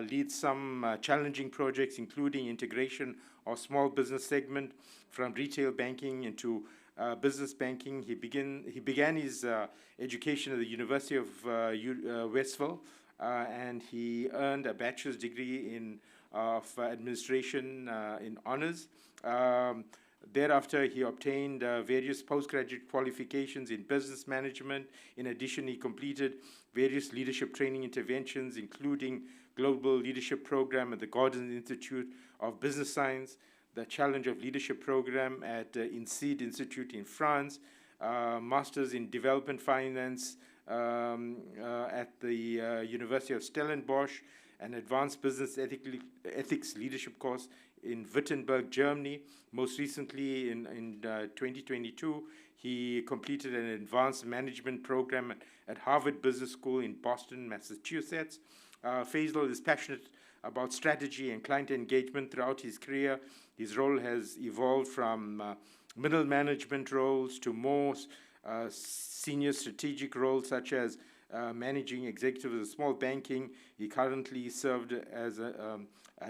lead some challenging projects, including integration of small business segment from retail banking into business banking. He began his education at the University of Westville, and he earned a bachelor's degree in administration in honors. Thereafter, he obtained various postgraduate qualifications in business management. In addition, he completed various leadership training interventions, including Global Leadership Program at the Gordon Institute of Business Science, the Challenge of Leadership Program at INSEAD Institute in France, Masters in Development Finance at the University of Stellenbosch, an Advanced Business Ethics Leadership course in Wittenberg, Germany. Most recently, in 2022, he completed an Advanced Management Program at Harvard Business School in Boston, Massachusetts. Faisal is passionate about strategy and client engagement throughout his career. His role has evolved from middle management roles to more senior strategic roles, such as managing executive of small banking. He currently served as a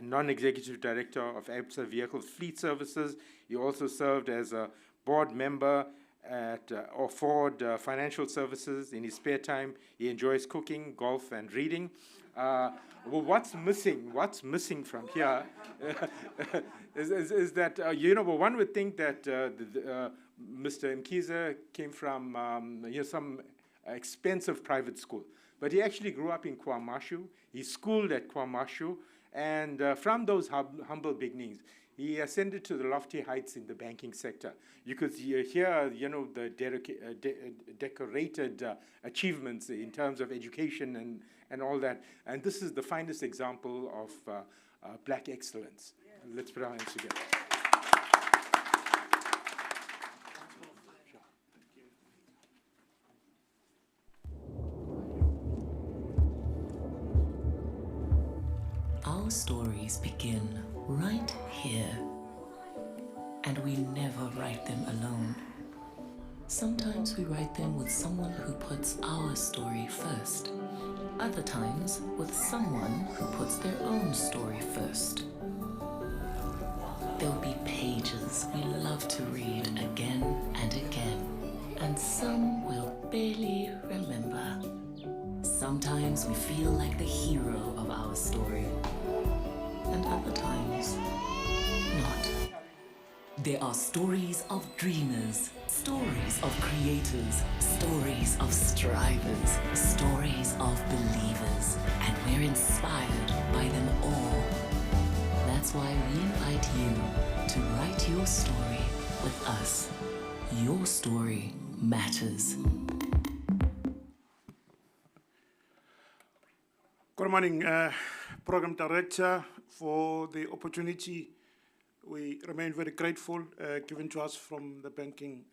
non-executive director of ABSA Vehicle Fleet Services. He also served as a board member at Ford Financial Services. In his spare time, he enjoys cooking, golf, and reading. Well, what's missing from here is that, one would think that Mr. Mkhize came from some expensive private school, but he actually grew up in KwaMashu. He schooled at KwaMashu, and from those humble beginnings, he ascended to the lofty heights in the banking sector. You could hear, the decorated achievements in terms of education and all that. And this is the finest example of black excellence. Yeah. Let's put our hands together. Our stories begin right here, and we never write them alone. Sometimes we write them with someone who puts our story first, other times with someone who puts their own story first. There'll be pages we love to read again and again, and some we'll barely remember. Sometimes we feel like the hero of our story, and other times, not. There are stories of dreamers, stories of creators, stories of strivers, stories of believers, and we're inspired by them all. That's why we invite you to write your story with us. Your story matters. Good morning, Program Director, for the opportunity. We remain very grateful given to us from the banking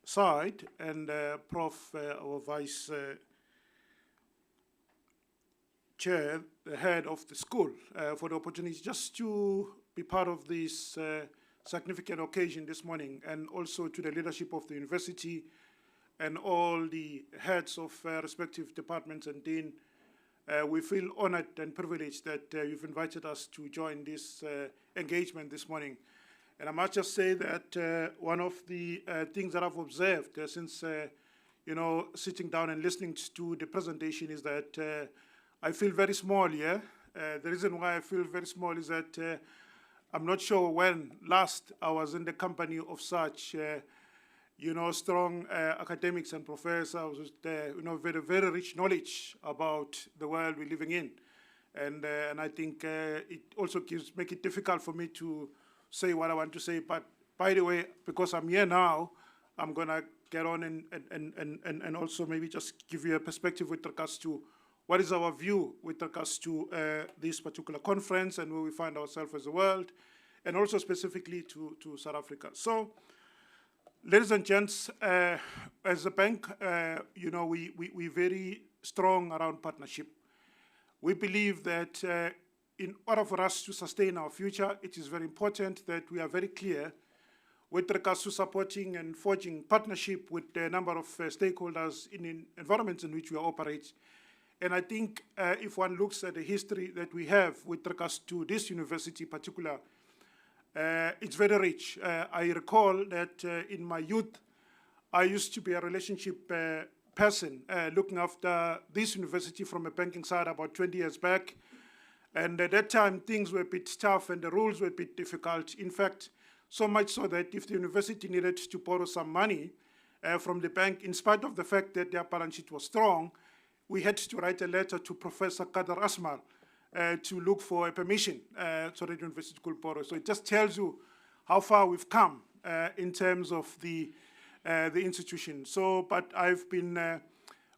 side, and Prof, our Vice Chair, the head of the school, for the opportunity just to be part of this significant occasion this morning, and also to the leadership of the university and all the heads of respective departments and dean. We feel honored and privileged that you've invited us to join this engagement this morning. And I must just say that one of the things that I've observed since, sitting down and listening to the presentation is that I feel very small here. The reason why I feel very small is that I'm not sure when last I was in the company of such strong academics and professors with, very, very rich knowledge about the world we're living in. And I think it also make it difficult for me to say what I want to say. But by the way, because I'm here now, I'm going to get on and also maybe just give you a perspective with regards to what is our view with regards to this particular conference and where we find ourselves as a world, and also specifically to South Africa. So, ladies and gents, as a bank, we're very strong around partnership. We believe that in order for us to sustain our future, it is very important that we are very clear with regards to supporting and forging partnership with a number of stakeholders in environments in which we operate. And I think if one looks at the history that we have with regards to this university in particular, it's very rich. I recall that in my youth, I used to be a relationship person looking after this university from a banking side about 20 years back. And at that time, things were a bit tough and the rules were a bit difficult. In fact, so much so that if the university needed to borrow some money from the bank, in spite of the fact that their balance sheet was strong, we had to write a letter to Professor Kader Asmal to look for a permission so that the university could borrow. So it just tells you how far we've come in terms of the institution. So, but I've been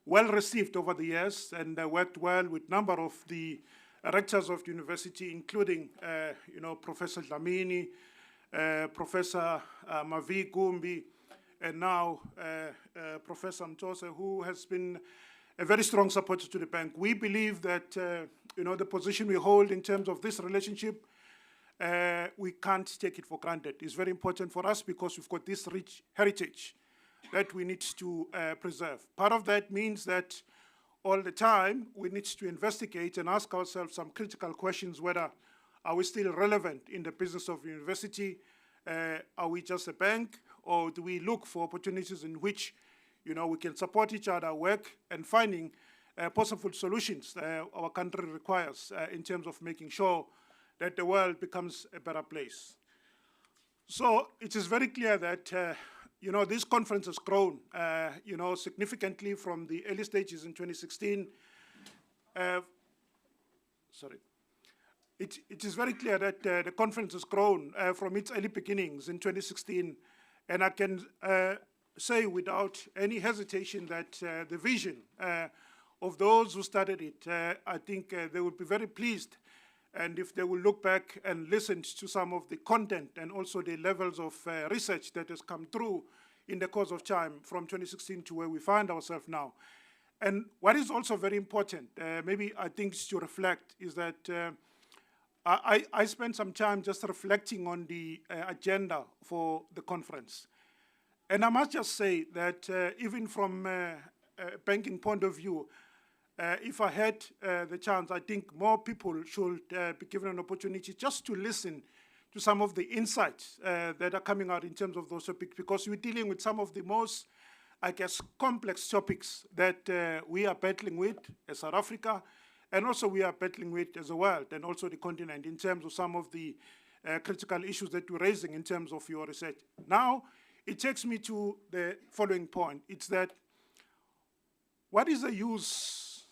well received over the years and worked well with a number of the rectors of the university, including, Professor Dlamini, Professor Mavi Gumbi, and now Professor Mtose, who has been a very strong supporter to the bank. We believe that, the position we hold in terms of this relationship, we can't take it for granted. It's very important for us because we've got this rich heritage that we need to preserve. Part of that means that all the time we need to investigate and ask ourselves some critical questions, whether are we still relevant in the business of the university? Are we just a bank? Or do we look for opportunities in which we can support each other, work, and finding possible solutions our country requires in terms of making sure that the world becomes a better place. So it is very clear that this conference has grown, significantly from the early stages in 2016. It is very clear that the conference has grown from its early beginnings in 2016, and I can say without any hesitation that the vision of those who started it, I think they would be very pleased, and if they will look back and listen to some of the content and also the levels of research that has come through in the course of time from 2016 to where we find ourselves now. And what is also very important, maybe I think to reflect, is that I spent some time just reflecting on the agenda for the conference. And I must just say that even from a banking point of view, if I had the chance, I think more people should be given an opportunity just to listen to some of the insights that are coming out in terms of those topics, because we're dealing with some of the most, I guess, complex topics that we are battling with as South Africa, and also we are battling with as a world, and also the continent, in terms of some of the critical issues that we're raising in terms of your research. Now, it takes me to the following point. It's that what is the use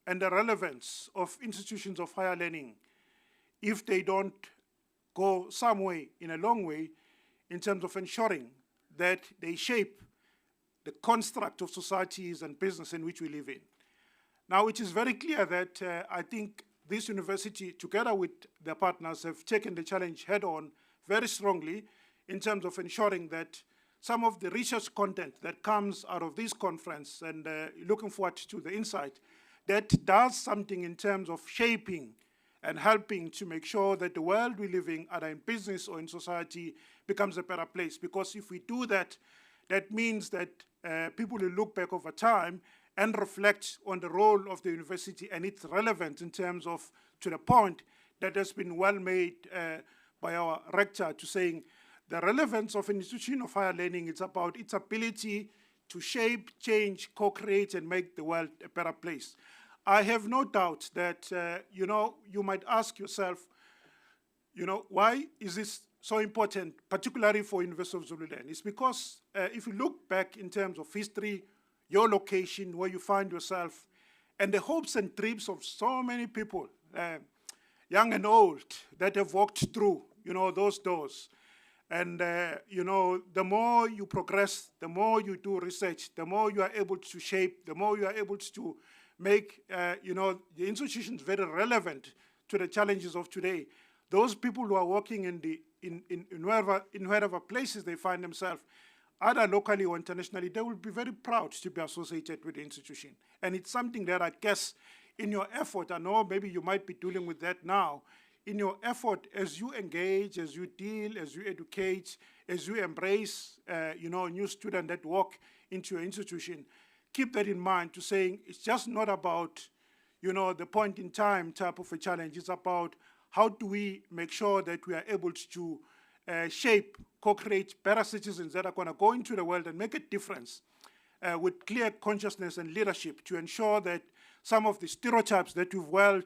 and the relevance of institutions of higher learning if they don't go some way, in a long way, in terms of ensuring that they shape the construct of societies and business in which we live in? Now, it is very clear that I think this university, together with their partners, have taken the challenge head-on very strongly in terms of ensuring that some of the research content that comes out of this conference, and looking forward to the insight, that does something in terms of shaping and helping to make sure that the world we live in, either in business or in society, becomes a better place. Because if we do that, that means that people will look back over time and reflect on the role of the university and its relevance in terms of, to the point that has been well made by our rector, to saying the relevance of an institution of higher learning is about its ability to shape, change, co-create, and make the world a better place. I have no doubt that, you might ask yourself, why is this so important, particularly for University of Zululand? It's because if you look back in terms of history, your location, where you find yourself, and the hopes and dreams of so many people, young and old, that have walked through, those doors. And, the more you progress, the more you do research, the more you are able to shape, the more you are able to make, the institutions very relevant to the challenges of today. Those people who are working in wherever places they find themselves, either locally or internationally, they will be very proud to be associated with the institution. And it's something that I guess in your effort, I know maybe you might be dealing with that now, in your effort as you engage, as you deal, as you educate, as you embrace, new students that walk into your institution, keep that in mind, to saying it's just not about, the point in time type of a challenge. It's about how do we make sure that we are able to shape, co-create better citizens that are going to go into the world and make a difference with clear consciousness and leadership, to ensure that some of the stereotypes that you've well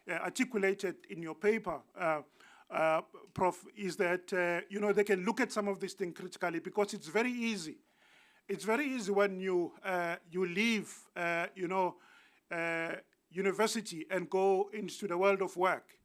articulated in your paper, Prof, is that, they can look at some of these things critically, because it's very easy. It's very easy when you leave, university and go into the world of work.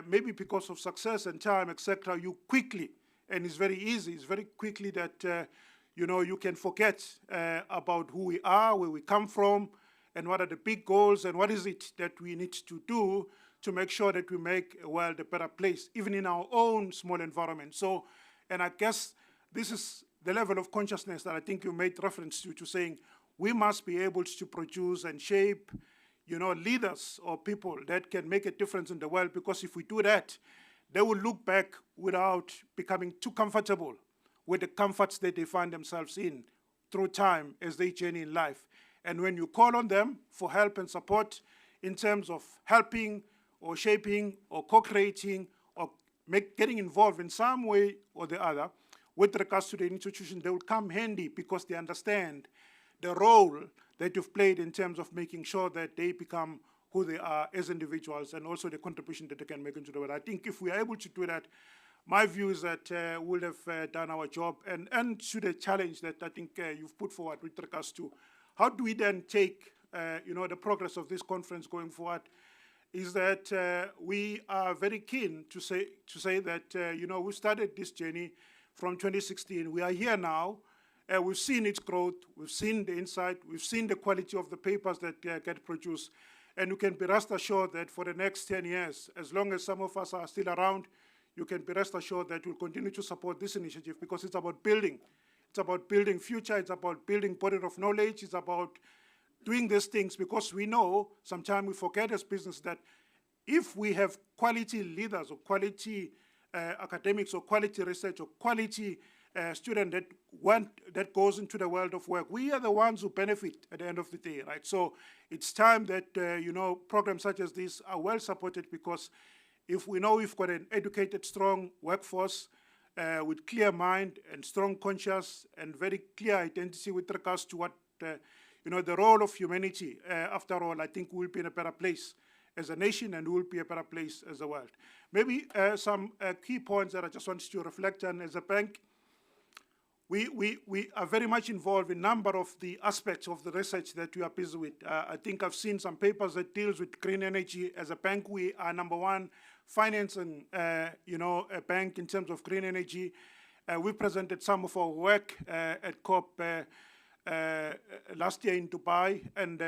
Maybe because of success and time, etc., you quickly, and it's very easy, it's very quickly that, you can forget about who we are, where we come from, and what are the big goals, and what is it that we need to do to make sure that we make a world a better place, even in our own small environment. So, and I guess this is the level of consciousness that I think you made reference to saying we must be able to produce and shape, leaders or people that can make a difference in the world, because if we do that, they will look back without becoming too comfortable with the comforts that they find themselves in through time as they journey in life. And when you call on them for help and support in terms of helping or shaping or co-creating or getting involved in some way or the other with regards to the institution, they will come handy, because they understand the role that you've played in terms of making sure that they become who they are as individuals, and also the contribution that they can make into the world. I think if we are able to do that, my view is that we'll have done our job, and to the challenge that I think you've put forward with regards to how do we then take the progress of this conference going forward, is that we are very keen to say that we started this journey from 2016. We are here now. We've seen its growth. We've seen the insight. We've seen the quality of the papers that get produced. And you can be rest assured that for the next 10 years, as long as some of us are still around, you can be rest assured that we'll continue to support this initiative, because it's about building. It's about building future. It's about building body of knowledge. It's about doing these things, because we know, sometimes we forget as business, that if we have quality leaders or quality academics or quality research or quality student that goes into the world of work. We are the ones who benefit at the end of the day, right? So it's time that, programs such as this are well supported, because if we know we've got an educated, strong workforce with clear mind and strong conscience and very clear identity with regards to what, the role of humanity, after all, I think we'll be in a better place as a nation, and we'll be a better place as a world. Maybe some key points that I just want to reflect on. As a bank, we are very much involved in a number of the aspects of the research that we are busy with. I think I've seen some papers that deals with green energy. As a bank, we are number one financing, a bank in terms of green energy. We presented some of our work at COP last year in Dubai, and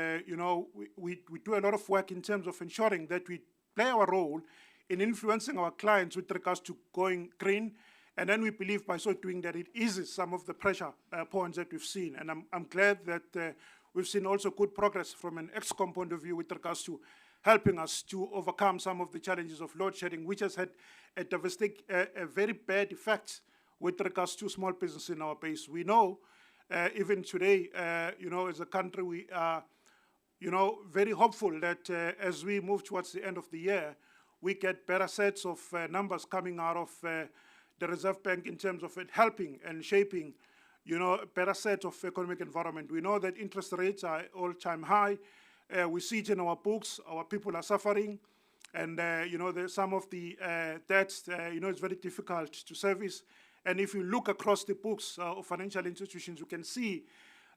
we do a lot of work in terms of ensuring that we play our role in influencing our clients with regards to going green, and then we believe by so doing that it eases some of the pressure points that we've seen. And I'm glad that we've seen also good progress from an ExCom point of view with regards to helping us to overcome some of the challenges of load shedding, which has had a very bad effect with regards to small business in our base. We know even today, as a country, we are, very hopeful that as we move towards the end of the year, we get better sets of numbers coming out of the Reserve Bank in terms of it helping and shaping, a better set of economic environment. We know that interest rates are all-time high. We see it in our books. Our people are suffering. And, some of the debts, it's very difficult to service. And if you look across the books of financial institutions, you can see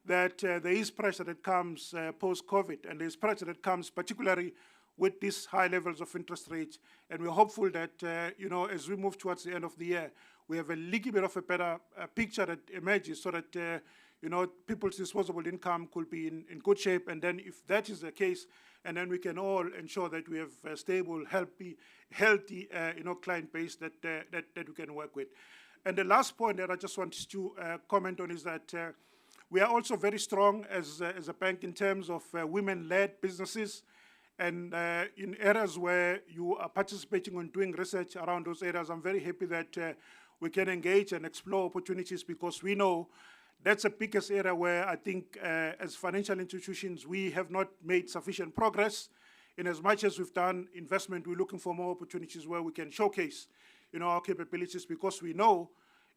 that there is pressure that comes post-COVID, and there's pressure that comes particularly with these high levels of interest rates. And we're hopeful that, as we move towards the end of the year, we have a little bit of a better picture that emerges so that, people's disposable income could be in good shape. And then if that is the case, and then we can all ensure that we have a stable, healthy, client base that we can work with. And the last point that I just wanted to comment on is that we are also very strong as a bank in terms of women-led businesses. And in areas where you are participating in doing research around those areas, I'm very happy that we can engage and explore opportunities, because we know that's the biggest area where I think as financial institutions, we have not made sufficient progress. In as much as we've done investment, we're looking for more opportunities where we can showcase our capabilities, because we know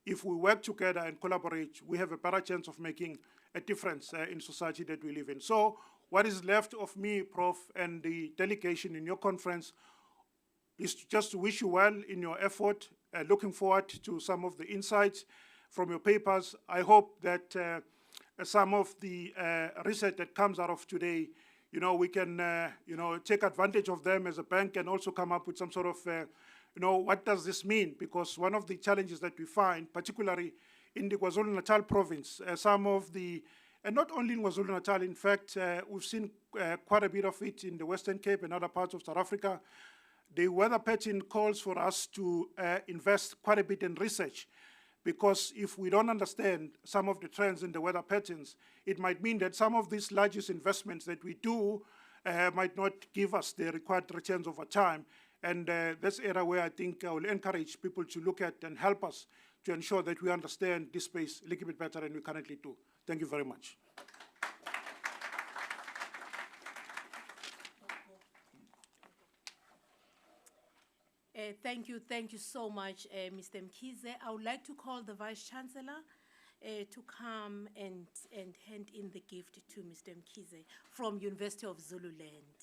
if we work together and collaborate, we have a better chance of making a difference in society that we live in. So what is left of me, Prof, and the delegation in your conference is just to wish you well in your effort, looking forward to some of the insights from your papers. I hope that some of the research that comes out of today, we can, take advantage of them as a bank, and also come up with some sort of what does this mean? Because one of the challenges that we find, particularly in the KwaZulu-Natal province, some of the, and not only in KwaZulu-Natal, in fact, we've seen quite a bit of it in the Western Cape and other parts of South Africa. The weather pattern calls for us to invest quite a bit in research, because if we don't understand some of the trends in the weather patterns, it might mean that some of these largest investments that we do might not give us the required returns over time. And that's an area where I think I will encourage people to look at and help us to ensure that we understand this space a little bit better than we currently do. Thank you very much. Thank you so much, Mr. Mkhize. I would like to call the Vice-Chancellor to come and hand in the gift to Mr. Mkhize from University of Zululand.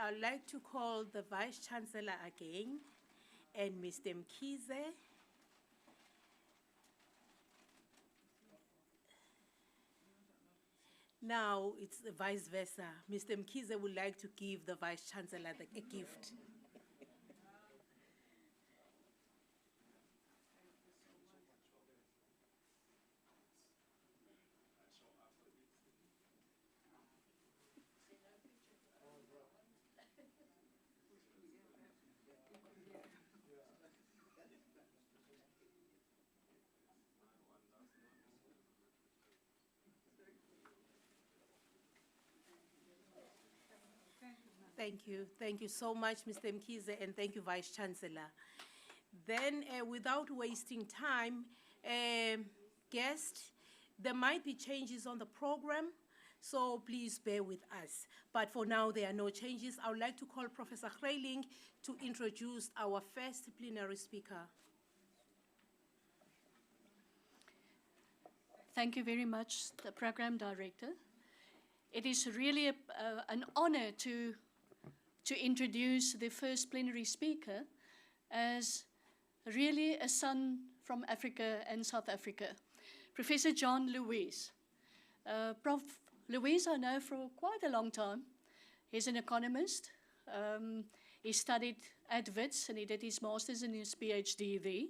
I'd like to call the Vice Chancellor again and Mr. Mkhize. Now it's the vice versa. Mr. Mkhize would like to give the Vice Chancellor a gift. Thank you. Thank you so much, Mr. Mkhize, and thank you, Vice Chancellor. Then, without wasting time, guests, there might be changes on the program, so please bear with us. But for now, there are no changes. I would like to call Professor Greiling to introduce our first plenary speaker. Thank you very much, the Program Director. It is really an honor to introduce the first plenary speaker as really a son from Africa and South Africa, Professor John Louise. Prof. Louise I know for quite a long time. He's an economist. He studied at Wits and he did his master's and his PhD there.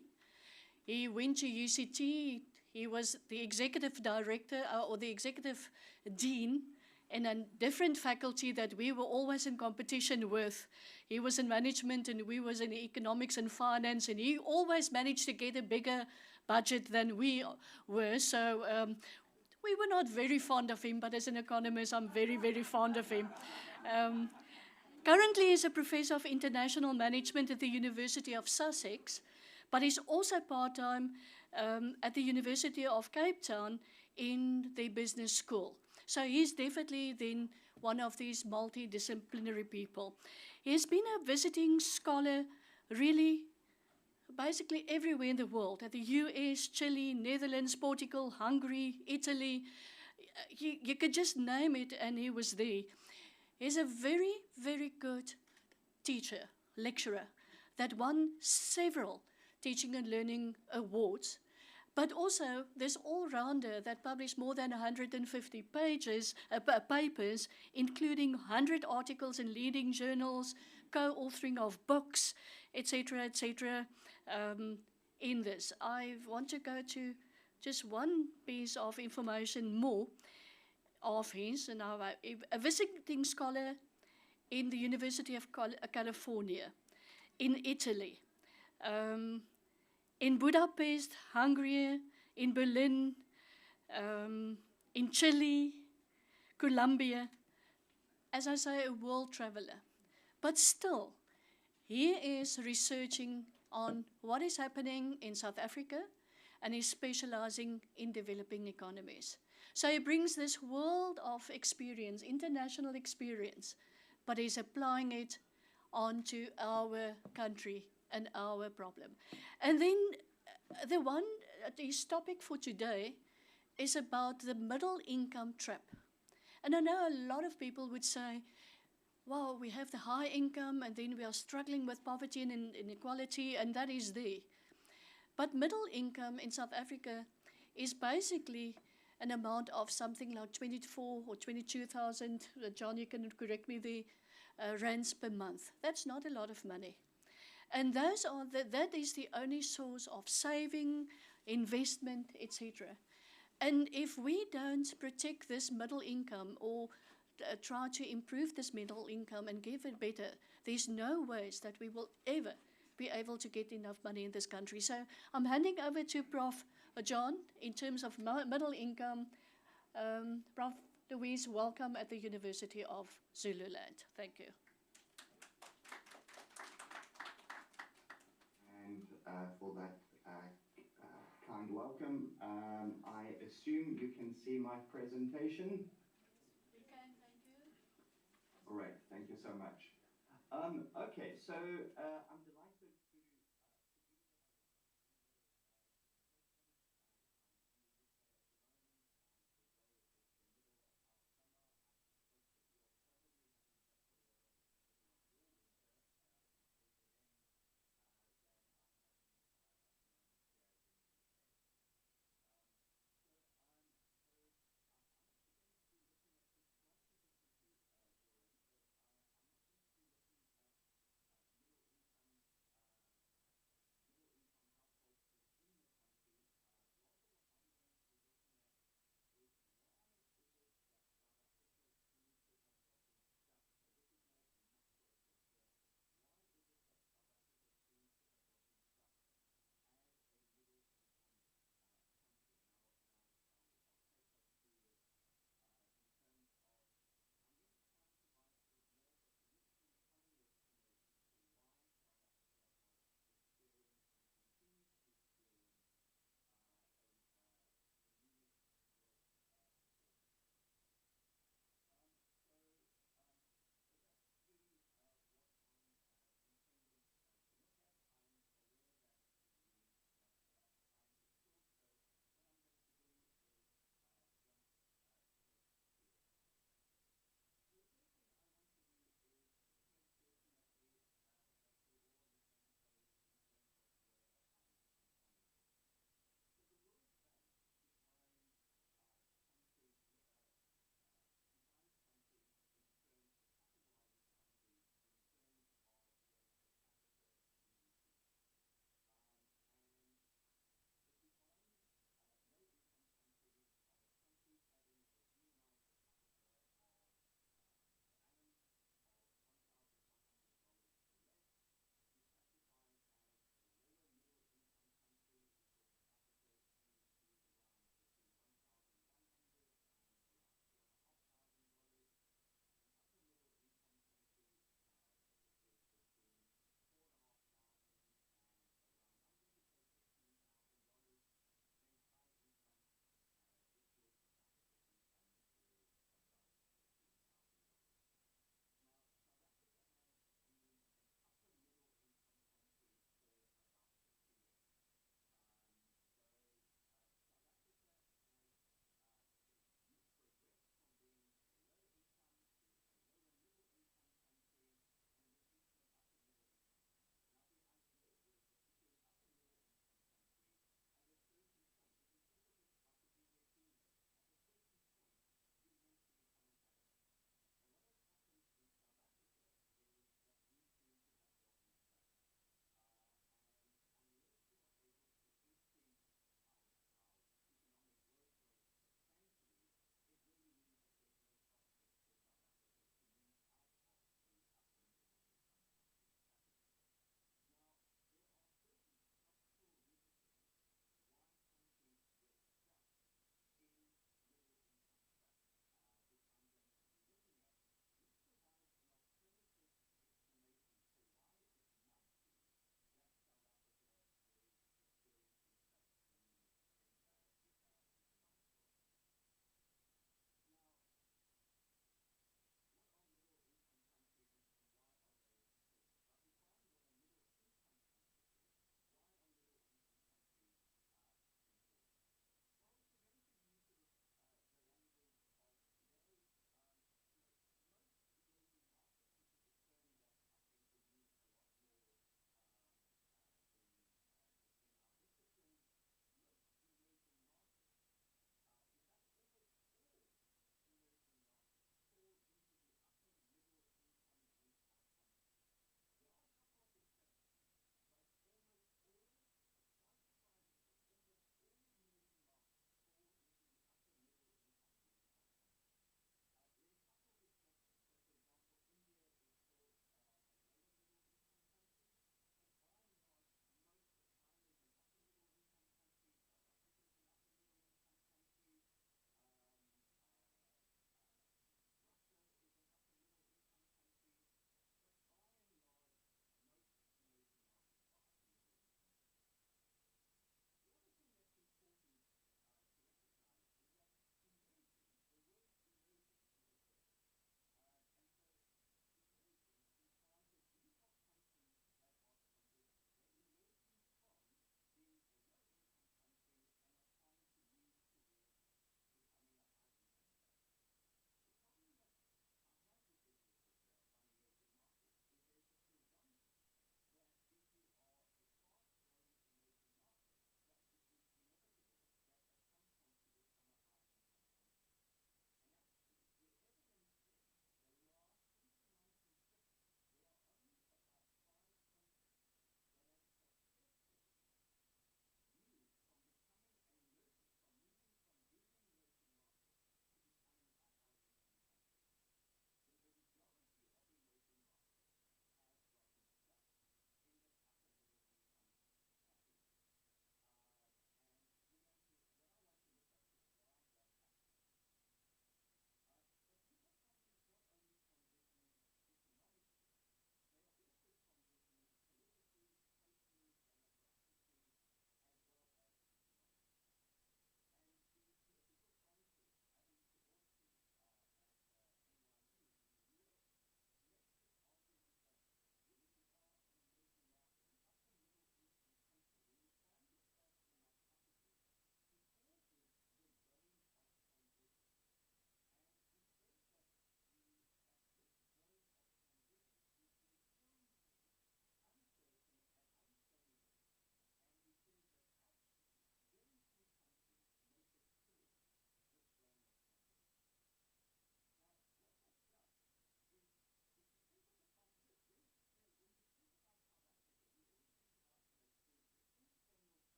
He went to UCT. He was the executive director or the executive dean in a different faculty that we were always in competition with. He was in management and we was in economics and finance, and he always managed to get a bigger budget than we were. So we were not very fond of him, but as an economist, I'm very, very fond of him. Currently, he's a professor of international management at the University of Sussex, but he's also part-time at the University of Cape Town in the business school. So he's definitely then one of these multidisciplinary people. He's been a visiting scholar really basically everywhere in the world, at the US, Chile, Netherlands, Portugal, Hungary, Italy. You could just name it and he was there. He's a very, very good teacher, lecturer, that won several teaching and learning awards. But also, this all-rounder that published more than 150 papers, including 100 articles in leading journals, co-authoring of books, etc., in this. I want to go to just one piece of information more of his. And a visiting scholar in the University of California, in Italy, in Budapest, Hungary, in Berlin, in Chile, Colombia. As I say, a world traveler. But still, he is researching on what is happening in South Africa, and he's specializing in developing economies. So he brings this world of experience, international experience, but he's applying it onto our country and our problem. And then his topic for today is about the middle income trap. And I know a lot of people would say, wow, we have the high income and then we are struggling with poverty and inequality, and that is there. But middle income in South Africa is basically an amount of something like 24 or 22,000, John, you can correct me, the rands per month. That's not a lot of money. And that is the only source of saving, investment, etc. And if we don't protect this middle income or try to improve this middle income and give it better, there's no ways that we will ever be able to get enough money in this country. So I'm handing over to Prof. John in terms of middle income. Prof. Louise, welcome at the University of Zululand. Thank you. And for that kind welcome. I assume you can see my presentation. We can, thank you. Great, thank you so much. Okay, so I'm delighted to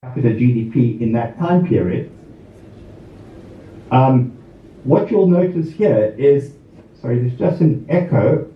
capita GDP in that time period. What you'll notice here is, sorry, there's just an echo.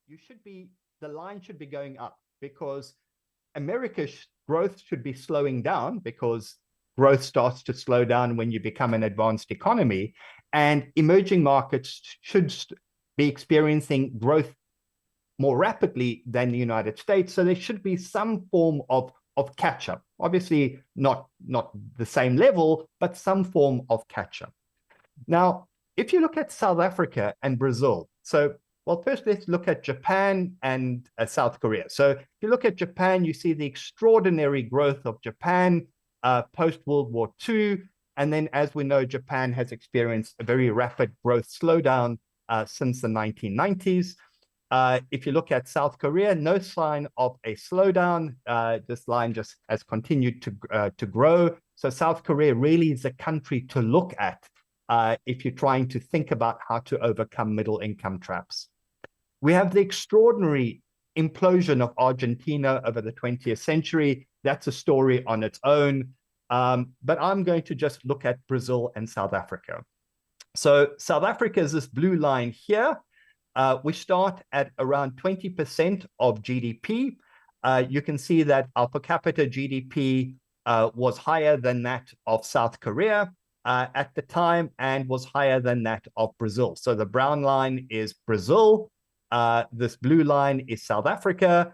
You should be, the line should be going up because America's growth should be slowing down because growth starts to slow down when you become an advanced economy, and emerging markets should be experiencing growth more rapidly than the United States. So there should be some form of catch up. Obviously not the same level, but some form of catch up. Now, if you look at South Africa and Brazil, well, first let's look at Japan and South Korea. So if you look at Japan, you see the extraordinary growth of Japan post-World War II. And then, as we know, Japan has experienced a very rapid growth slowdown since the 1990s. If you look at South Korea, no sign of a slowdown. This line just has continued to grow. So South Korea really is a country to look at if you're trying to think about how to overcome middle income traps. We have the extraordinary implosion of Argentina over the 20th century. That's a story on its own. But I'm going to just look at Brazil and South Africa. So South Africa is this blue line here. We start at around 20% of GDP. You can see that our per capita GDP was higher than that of South Korea at the time and was higher than that of Brazil. So the brown line is Brazil. This blue line is South Africa.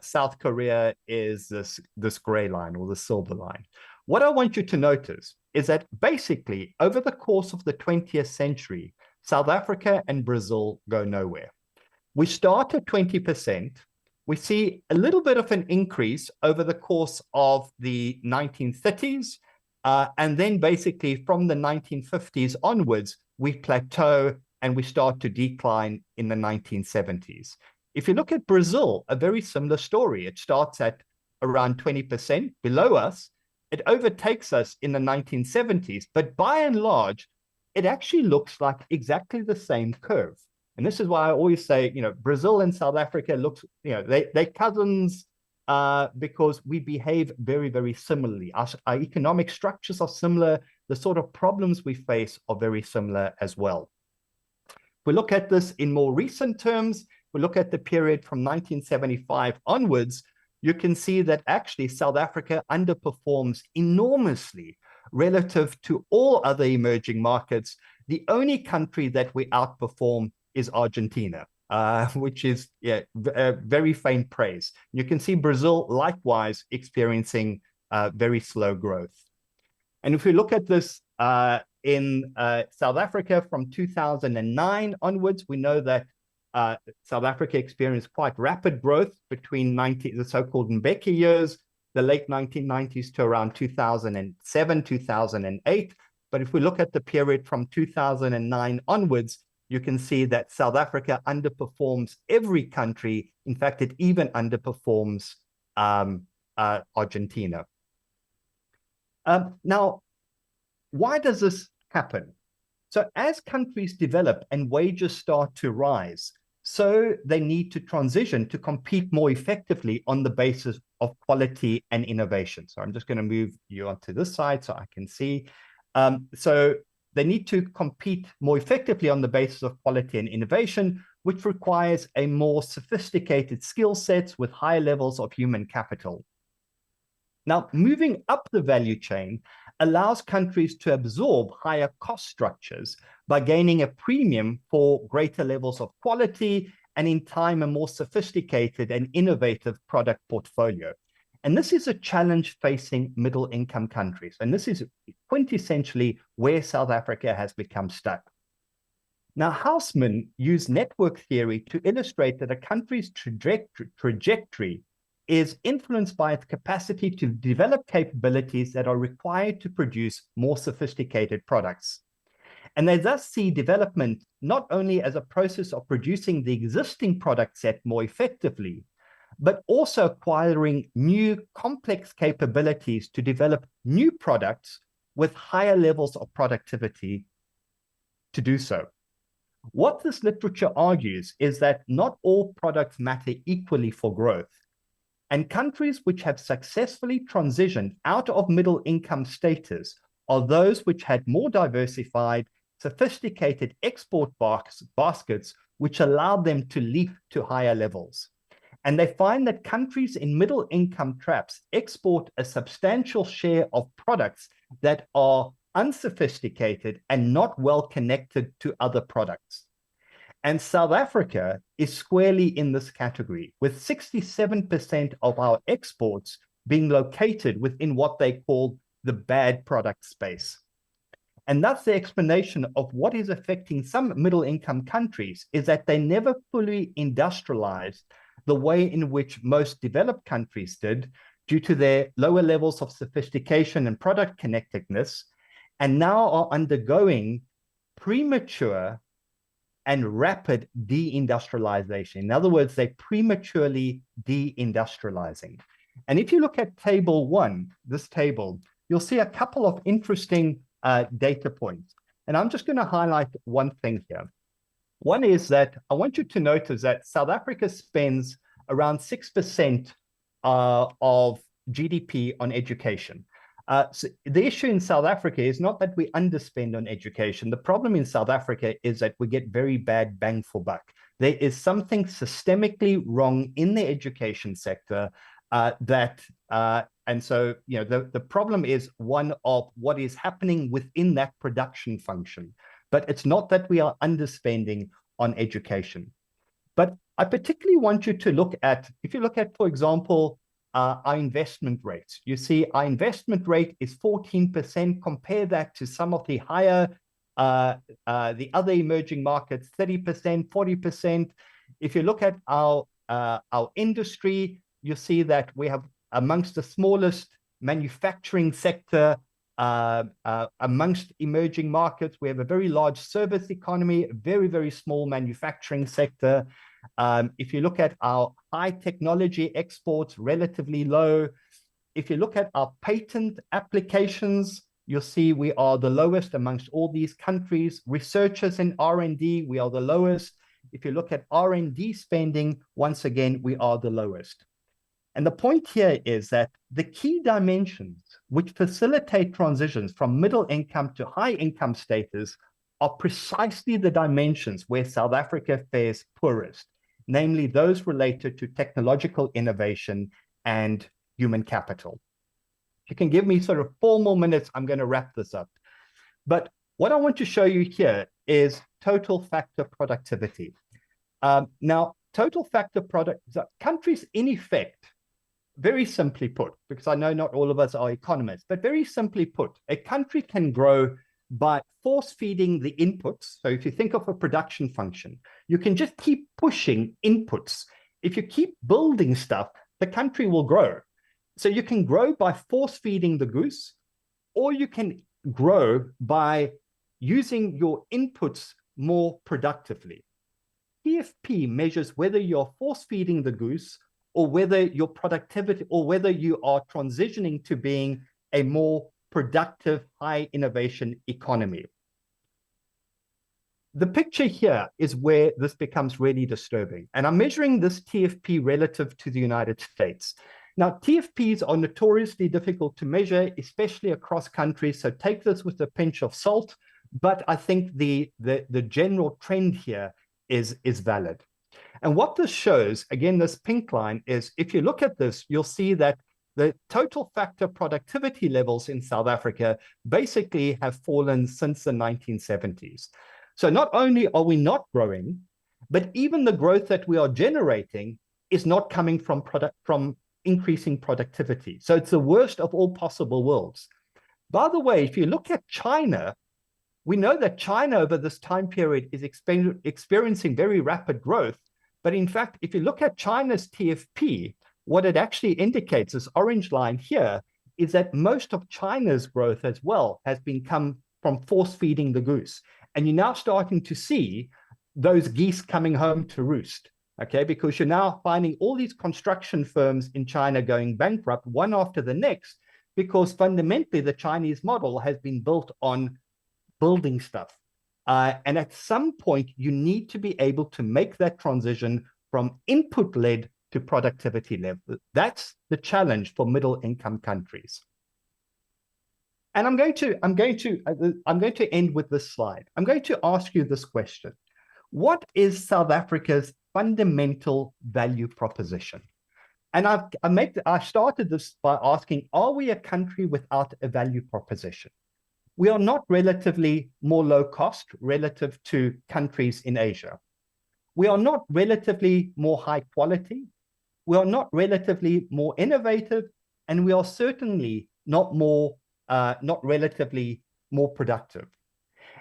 South Korea is this gray line or the silver line. What I want you to notice is that basically over the course of the 20th century, South Africa and Brazil go nowhere. We start at 20%. We see a little bit of an increase over the course of the 1930s. And then basically from the 1950s onwards, we plateau and we start to decline in the 1970s. If you look at Brazil, a very similar story. It starts at around 20% below us. it overtakes us in the 1970s, but by and large, it actually looks like exactly the same curve. And this is why I always say, Brazil and South Africa they're cousins because we behave very, very similarly. Our economic structures are similar. The sort of problems we face are very similar as well. If we look at this in more recent terms, we look at the period from 1975 onwards, you can see that actually South Africa underperforms enormously relative to all other emerging markets. The only country that we outperform is Argentina, which is very faint praise. You can see Brazil likewise experiencing very slow growth. And if we look at this in South Africa from 2009 onwards, we know that South Africa experienced quite rapid growth between the so-called Mbeki years, the late 1990s to around 2007, 2008. But if we look at the period from 2009 onwards, you can see that South Africa underperforms every country. In fact, it even underperforms Argentina. Now, why does this happen? So as countries develop and wages start to rise, so they need to transition to compete more effectively on the basis of quality and innovation. So I'm just going to move you onto this side so I can see. So they need to compete more effectively on the basis of quality and innovation, which requires a more sophisticated skill sets with higher levels of human capital. Now, moving up the value chain allows countries to absorb higher cost structures by gaining a premium for greater levels of quality and in time a more sophisticated and innovative product portfolio. And this is a challenge facing middle income countries. And this is quintessentially where South Africa has become stuck. Now, Houseman used network theory to illustrate that a country's trajectory is influenced by its capacity to develop capabilities that are required to produce more sophisticated products. And they thus see development not only as a process of producing the existing product set more effectively, but also acquiring new complex capabilities to develop new products with higher levels of productivity to do so. What this literature argues is that not all products matter equally for growth. And countries which have successfully transitioned out of middle income status are those which had more diversified, sophisticated export baskets, which allowed them to leap to higher levels. And they find that countries in middle income traps export a substantial share of products that are unsophisticated and not well connected to other products. And South Africa is squarely in this category, with 67% of our exports being located within what they call the bad product space. And that's the explanation of what is affecting some middle-income countries, is that they never fully industrialized the way in which most developed countries did due to their lower levels of sophistication and product connectedness, and now are undergoing premature and rapid deindustrialization. In other words, they're prematurely deindustrializing. And if you look at table 1, this table, you'll see a couple of interesting data points. And I'm just going to highlight one thing here. One is that I want you to notice that South Africa spends around 6% of GDP on education. So the issue in South Africa is not that we underspend on education. The problem in South Africa is that we get very bad bang for buck. There is something systemically wrong in the education sector and so, the problem is one of what is happening within that production function. But it's not that we are underspending on education. But I particularly want you to look at, if you look at, for example, our investment rates. You see our investment rate is 14%. Compare that to some of the higher, the other emerging markets, 30%, 40%. If you look at our industry, you see that we have amongst the smallest manufacturing sector amongst emerging markets. We have a very large service economy, a very, very small manufacturing sector. If you look at our high technology exports, relatively low. if you look at our patent applications, you'll see we are the lowest amongst all these countries. Researchers in R&D, we are the lowest. If you look at R&D spending, once again, we are the lowest. And the point here is that the key dimensions which facilitate transitions from middle income to high income status are precisely the dimensions where South Africa fares poorest, namely those related to technological innovation and human capital. If you can give me sort of 4 more minutes, I'm going to wrap this up. But what I want to show you here is total factor productivity. Now, total factor product, countries in effect, very simply put, because I know not all of us are economists, but very simply put, a country can grow by force feeding the inputs. So if you think of a production function, you can just keep pushing inputs. If you keep building stuff, the country will grow. So you can grow by force feeding the goose, or you can grow by using your inputs more productively. TFP measures whether you're force feeding the goose or whether your productivity, or whether you are transitioning to being a more productive, high innovation economy. The picture here is where this becomes really disturbing. And I'm measuring this TFP relative to the United States. Now, TFPs are notoriously difficult to measure, especially across countries. So take this with a pinch of salt. But I think the general trend here is valid. And what this shows, again, this pink line, is if you look at this, you'll see that the total factor productivity levels in South Africa basically have fallen since the 1970s. So not only are we not growing, but even the growth that we are generating is not coming from increasing productivity. So it's the worst of all possible worlds. By the way, if you look at China, we know that China over this time period is experiencing very rapid growth. But in fact, if you look at China's TFP, what it actually indicates, this orange line here, is that most of China's growth as well has been come from force feeding the goose. And you're now starting to see those geese coming home to roost, okay? Because you're now finding all these construction firms in China going bankrupt one after the next, because fundamentally the Chinese model has been built on building stuff. And at some point, you need to be able to make that transition from input-led to productivity-led. That's the challenge for middle-income countries. And I'm going to end with this slide. I'm going to ask you this question: what is South Africa's fundamental value proposition? And I started this by asking, are we a country without a value proposition? We are not relatively more low cost relative to countries in Asia. We are not relatively more high quality. We are not relatively more innovative, and we are certainly not relatively more productive.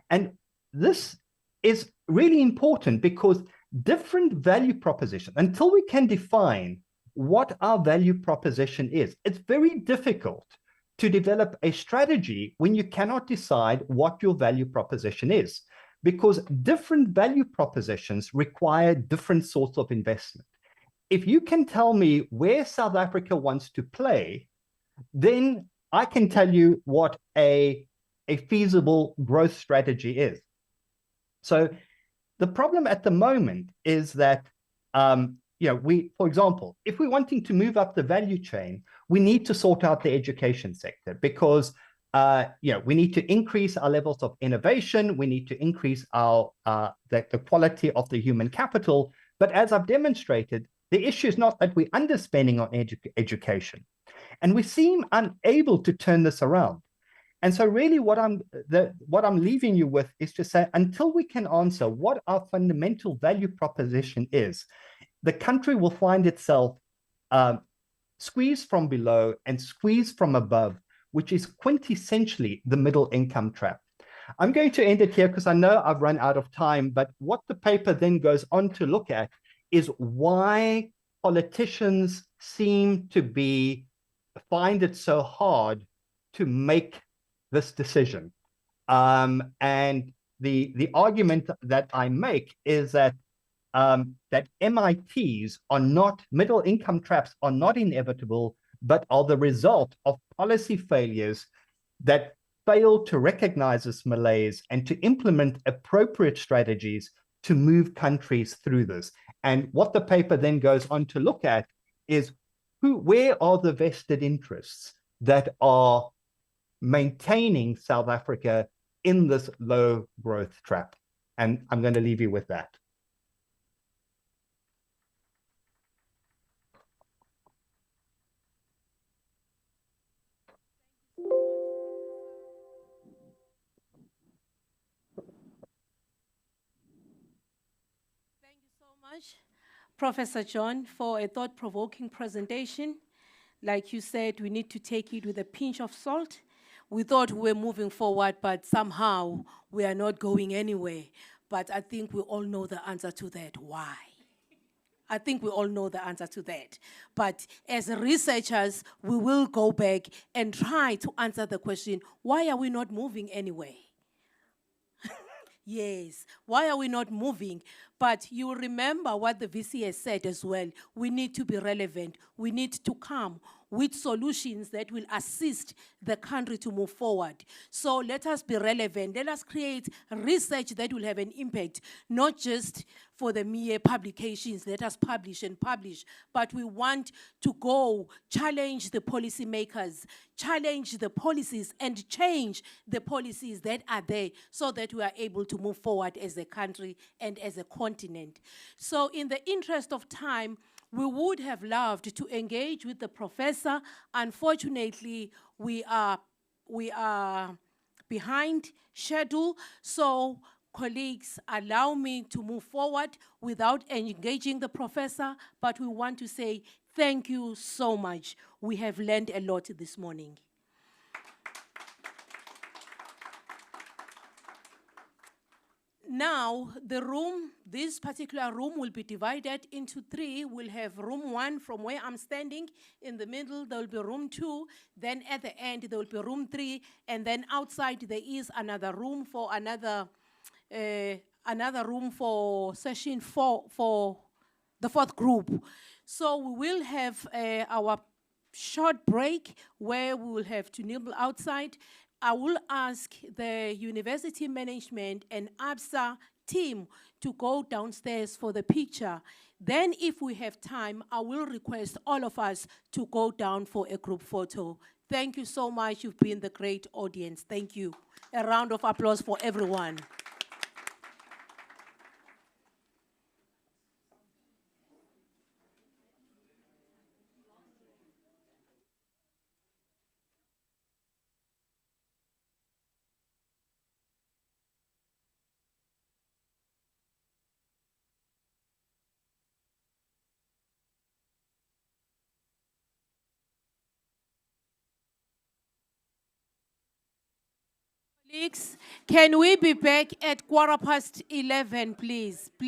And this is really important because different value proposition, until we can define what our value proposition is, it's very difficult to develop a strategy when you cannot decide what your value proposition is, because different value propositions require different sorts of investment. If you can tell me where South Africa wants to play, then I can tell you what a feasible growth strategy is. So the problem at the moment is that, for example, if we're wanting to move up the value chain, we need to sort out the education sector because, we need to increase our levels of innovation. We need to increase the quality of the human capital. But as I've demonstrated, the issue is not that we're underspending on education. And we seem unable to turn this around. And so really what I'm leaving you with is to say, until we can answer what our fundamental value proposition is, the country will find itself squeezed from below and squeezed from above, which is quintessentially the middle income trap. I'm going to end it here because I know I've run out of time, but what the paper then goes on to look at is why politicians seem to find it so hard to make this decision. And the argument that I make is that that MITs are not, middle income traps are not inevitable, but are the result of policy failures that fail to recognize this malaise and to implement appropriate strategies to move countries through this. And what the paper then goes on to look at is where are the vested interests that are maintaining South Africa in this low growth trap. And I'm going to leave you with that. Professor John, for a thought-provoking presentation. Like you said, we need to take it with a pinch of salt. We thought we were moving forward, but somehow we are not going anywhere. But I think we all know the answer to that. Why? I think we all know the answer to that. But as researchers, we will go back and try to answer the question, why are we not moving anywhere? Yes, why are we not moving? But you remember what the VC has said as well. We need to be relevant. We need to come with solutions that will assist the country to move forward. So let us be relevant. Let us create research that will have an impact, not just for the mere publications. Let us publish and publish. But we want to go challenge the policymakers, challenge the policies, and change the policies that are there so that we are able to move forward as a country and as a continent. So in the interest of time, we would have loved to engage with the professor. Unfortunately, we are behind schedule. So colleagues, allow me to move forward without engaging the professor, but we want to say thank you so much. We have learned a lot this morning. Now, the room, this particular room will be divided into three. We'll have room 1 from where I'm standing. In the middle, there will be room 2. Then at the end, there will be room 3. And then outside, there is another room for another room for session 4 for the 4th group. So we will have our short break where we will have to nibble outside. I will ask the university management and ABSA team to go downstairs for the picture. Then if we have time, I will request all of us to go down for a group photo. Thank you so much. You've been the great audience. Thank you. A round of applause for everyone. Colleagues, can we be back at 11:15, please?